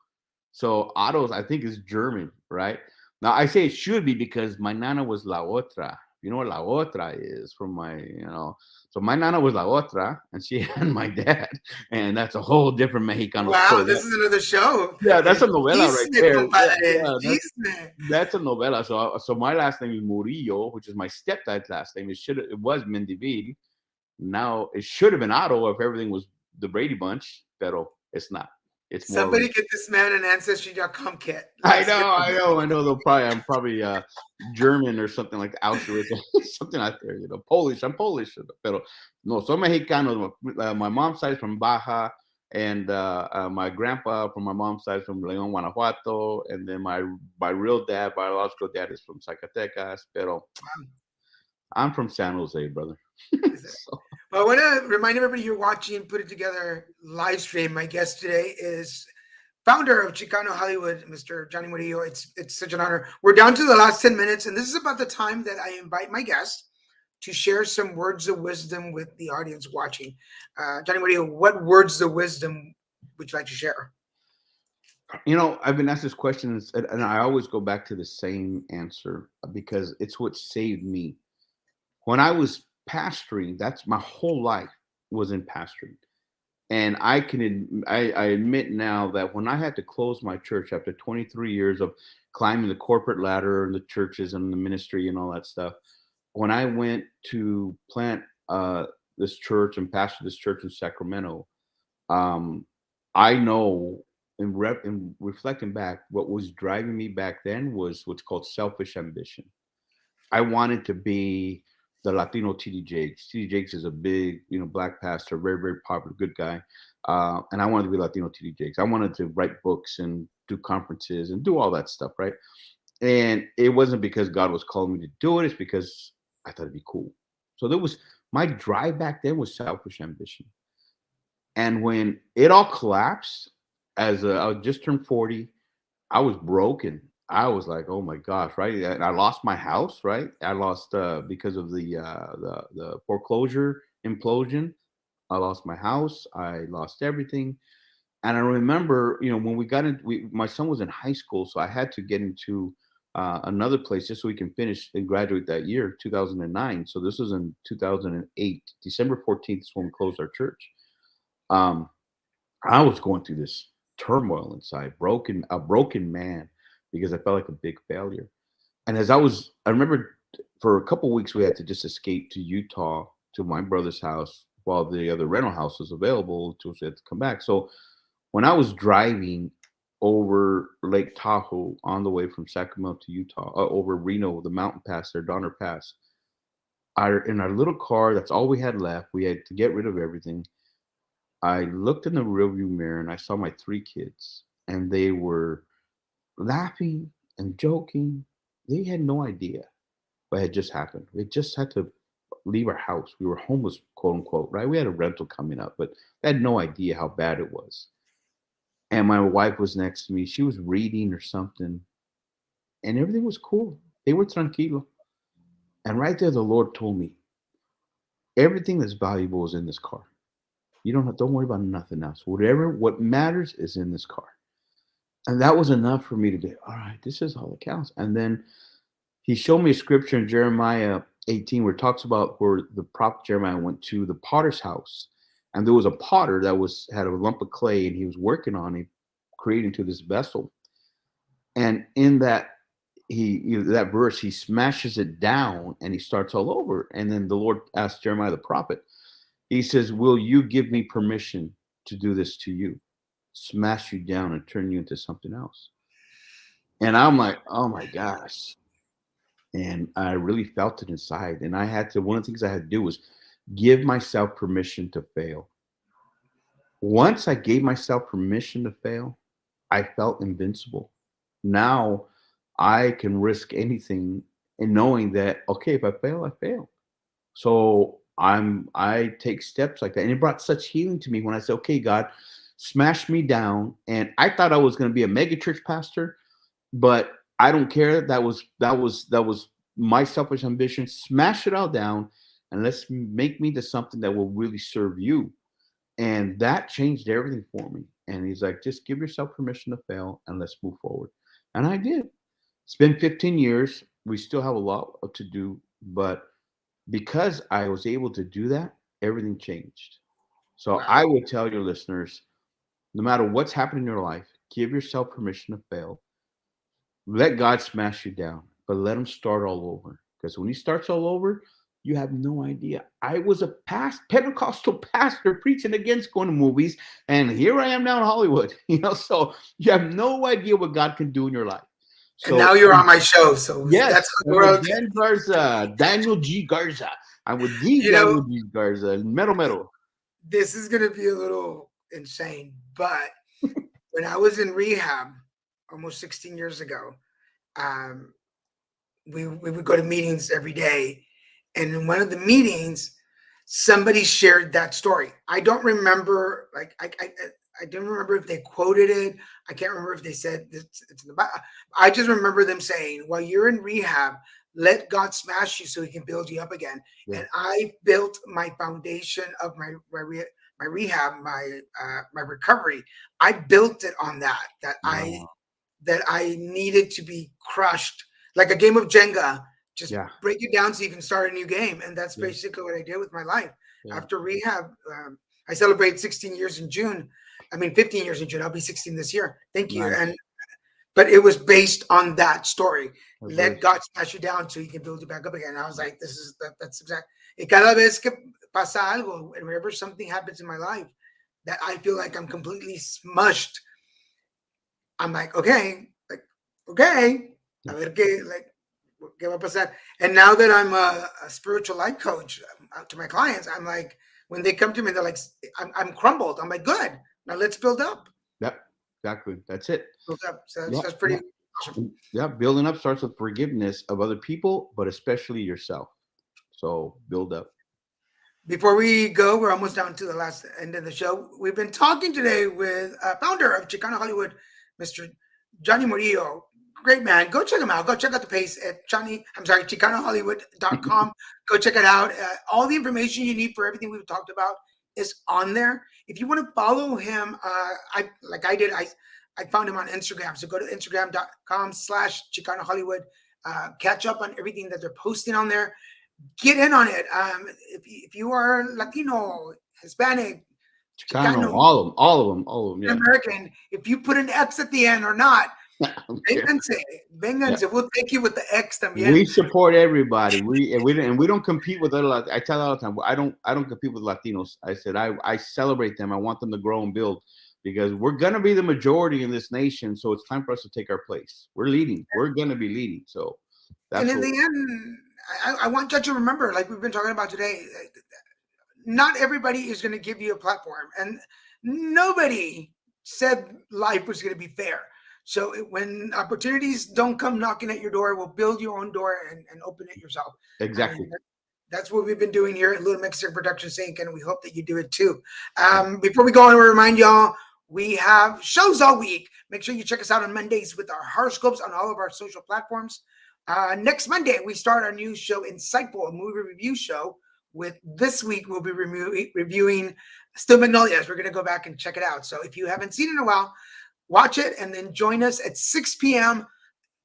So Otto's, I think, is German, right? Now I say it should be because my nana was La Otra. You know what La Otra is from my, So my nana was La Otra, and she had my dad, and that's a whole different Mexicano Wow, story. this is another show. Yeah, that's a novela right Chisme, there. compadre. Yeah, Chisme. that's a novela. So my last name is Murillo, which is my stepdad's last name. It was Mendivil. Now it should have been Otto if everything was the Brady Bunch, pero it's not. It's more. Somebody get this man an Ancestry.com kit. I know. I'm probably German or something like Auschwitz, something out there. Polish. I'm Polish, pero no. So Mexicano. My mom's side is from Baja, and my grandpa from my mom's side is from León, Guanajuato, and then my real dad, biological dad, is from Zacatecas. Pero I'm from San Jose, brother. So. Well, I want to remind everybody you're watching Put It Together live stream. My guest today is founder of Chicano Hollywood, Mr. Johnny Murillo. It's such an honor. We're down to the last 10 minutes, and this is about the time that I invite my guest to share some words of wisdom with the audience watching. Johnny Murillo, what words of wisdom would you like to share? I've been asked this question, and I always go back to the same answer because it's what saved me. When I was pastoring, that's my whole life was in pastoring. And I admit now that when I had to close my church after 23 years of climbing the corporate ladder and the churches and the ministry and all that stuff, when I went to plant this church and pastor this church in Sacramento, I know in reflecting back, what was driving me back then was what's called selfish ambition. I wanted to be the Latino T.D. Jakes. T.D. Jakes is a big, black pastor, very, very popular, good guy. And I wanted to be Latino T.D. Jakes. I wanted to write books and do conferences and do all that stuff, right? And it wasn't because God was calling me to do it. It's because I thought it'd be cool. So my drive back then was selfish ambition. And when it all collapsed, I just turned 40, I was broken. I was like, oh my gosh, right? And I lost my house, right? I lost because of the foreclosure implosion. I lost my house. I lost everything. And I remember, when we got in, my son was in high school, so I had to get into another place just so we can finish and graduate that year, 2009. So this was in 2008, December 14th is when we closed our church. I was going through this turmoil inside, a broken man, because I felt like a big failure. And I remember for a couple of weeks, we had to just escape to Utah to my brother's house while the other rental house was available until we had to come back. So when I was driving over Lake Tahoe on the way from Sacramento to Utah, over Reno, the mountain pass there, Donner Pass, in our little car, that's all we had left. We had to get rid of everything. I looked in the rearview mirror and I saw my 3 kids, and they were laughing and joking. They had no idea what had just happened. We just had to leave our house. We were homeless, quote unquote, right? We had a rental coming up, but they had no idea how bad it was. And my wife was next to me. She was reading or something, and everything was cool. They were tranquilo. And right there, the Lord told me, everything that's valuable is in this car. You don't worry about nothing else. What matters is in this car. And that was enough for me to be, all right, this is all that counts. And then he showed me a scripture in Jeremiah 18 where it talks about where the prophet Jeremiah went to the potter's house. And there was a potter that had a lump of clay, and he was working on it, creating to this vessel. And in that that verse, he smashes it down and he starts all over. And then the Lord asked Jeremiah the prophet, he says, will you give me permission to do this to you? Smash you down and turn you into something else. And I'm like, oh my gosh. And I really felt it inside. And one of the things I had to do was give myself permission to fail. Once I gave myself permission to fail, I felt invincible. Now I can risk anything, and knowing that, okay, if I fail, I fail. So I take steps like that. And it brought such healing to me when I said, okay, God, smash me down. And I thought I was going to be a mega church pastor, but I don't care. That was my selfish ambition. Smash it all down. and let's make me to something that will really serve you. And that changed everything for me. And he's like, just give yourself permission to fail and let's move forward. And I did. It's been 15 years. We still have a lot to do, but because I was able to do that, everything changed. So I Wow. would tell your listeners, no matter what's happened in your life, give yourself permission to fail. Let God smash you down, but let him start all over. Because when he starts all over, you have no idea. I was a Pentecostal pastor preaching against going to movies, and here I am now in Hollywood. So you have no idea what God can do in your life. And So now you're on my show, so yes, that's how the I'm with world. Dan Garza, Daniel G. Garza. I'm with the You know, Daniel G. Garza, Metal Metal. this is gonna be a little insane, but when I was in rehab almost 16 years ago, um, we would go to meetings every day, and in one of the meetings, somebody shared that story. I don't remember, like I don't remember if they quoted it. I can't remember if they said it's in the Bible. I just remember them saying, "While you're in rehab, let God smash you so He can build you up again." Yeah. And I built my foundation of my rehab, my recovery. I built it on that Wow. that I needed to be crushed like a game of Jenga. Just Yeah. break it down so you can start a new game, and that's Yeah. basically what I did with my life Yeah. after rehab. I celebrate 16 years in June. I mean, 15 years in June. I'll be 16 this year. Thank you. And Nice. but it was based on that story. A Let verse. God smash you down so He can build you back up again. And I was like, that's exact. Y cada vez que pasa algo, and whenever something happens in my life that I feel like I'm completely smushed, I'm like, okay, a Yeah. ver qué, like, qué va a pasar. And now that I'm a spiritual life coach to my clients, I'm like, when they come to me, they're like, I'm crumbled. I'm like, good. Now let's build up, Yep. Exactly. That's it. build up. So Yeah. that's Yeah. pretty awesome. Yeah. Building up starts with forgiveness of other people, but especially yourself. So build up. Before we go, we're almost down to the last end of the show. We've been talking today with founder of Chicano Hollywood, Mr. Johnny Murillo. Great man. Go check him out. Go check out the page at ChicanoHollywood.com. Go check it out. All the information you need for everything we've talked about is on there. If you want to follow him, I found him on Instagram. So go to Instagram.com/Chicano Hollywood. Catch up on everything that they're posting on there. Get in on it. If you are Latino, Hispanic, Chicano. Chicano, All of them. All of them. All of them. Yeah. American, if you put an X at the end or not, I don't care. vénganse, Yeah. vénganse. We'll take you with the X We también. support everybody. We don't compete with other. I tell all the time. I don't compete with Latinos. I said I celebrate them. I want them to grow and build because we're gonna be the majority in this nation. So it's time for us to take our place. We're leading. We're gonna be leading. So And that's in what. the end, I want you to remember, like we've been talking about today, not everybody is going to give you a platform, and nobody said life was going to be fair. So when opportunities don't come knocking at your door, we'll build your own door and open it yourself. I mean, Exactly. that's what we've been doing here at Little Mexican Productions Inc., and we hope that you do it too. Before we go, I want to remind y'all we have shows all week. Make sure you check us out on Mondays with our horoscopes on all of our social platforms. Next Monday, we start our new show, Insightful, a movie review show. With this week, we'll be reviewing Still Magnolias. We're going to go back and check it out. So if you haven't seen it in a while, watch it and then join us at 6 p.m.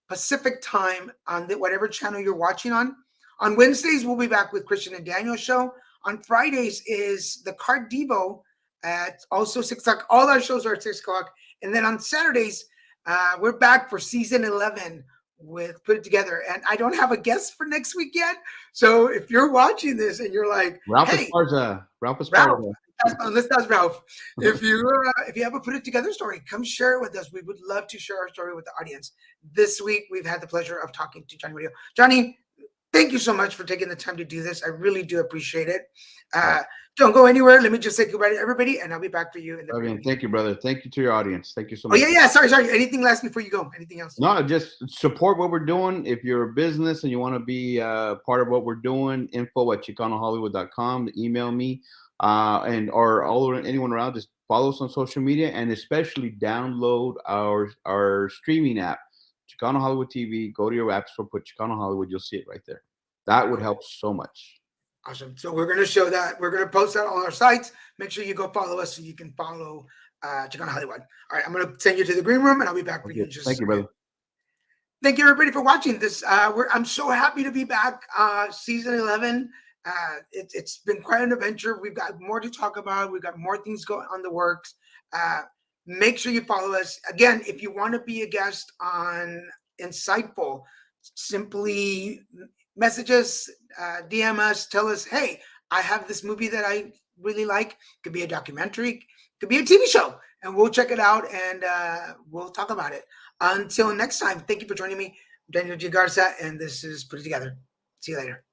Pacific time on whatever channel you're watching on. On Wednesdays, we'll be back with Christian and Daniel's show. On Fridays is the Card Devo at also 6 o'clock. All our shows are at 6 o'clock. And then on Saturdays, we're back for season 11 with Put It Together. And I don't have a guest for next week yet. So if you're watching this and you're like, Ralph hey, Esparza. Ralph Ralph, Esparza. unless that's Ralph. If you have a Put It Together story, come share it with us. We would love to share our story with the audience. This week, we've had the pleasure of talking to Johnny Radio. Johnny, thank you so much for taking the time to do this. I really do appreciate it. Don't go anywhere. Let me just say goodbye to everybody, and I'll be back for you in the I mean, thank you, brother. Thank you to your audience. Thank you so Oh much. yeah. Sorry. Anything last before you go? Anything else? No, just support what we're doing. If you're a business and you want to be part of what we're doing, info@chicanohollywood.com. Email me and or anyone around. Just follow us on social media and especially download our streaming app, Chicano Hollywood TV. Go to your app store, put Chicano Hollywood. You'll see it right there. That would help so much. Awesome. So we're going to show that. We're going to post that on our sites. Make sure you go follow us so you can follow Chicano Hollywood. All right, I'm going to send you to the green room, and I'll be back for you in just Thank you, brother. Thank you, everybody, for watching this. I'm so happy to be back. Season 11. It's been quite an adventure. We've got more to talk about. We've got more things going on the works. Make sure you follow us. Again, if you want to be a guest on Insightful, simply message us, DM us, tell us, hey, I have this movie that I really like. Could be a documentary, could be a TV show, and we'll check it out and we'll talk about it. Until next time, thank you for joining me. I'm Daniel G. Garza, and this is Put It Together. See you later.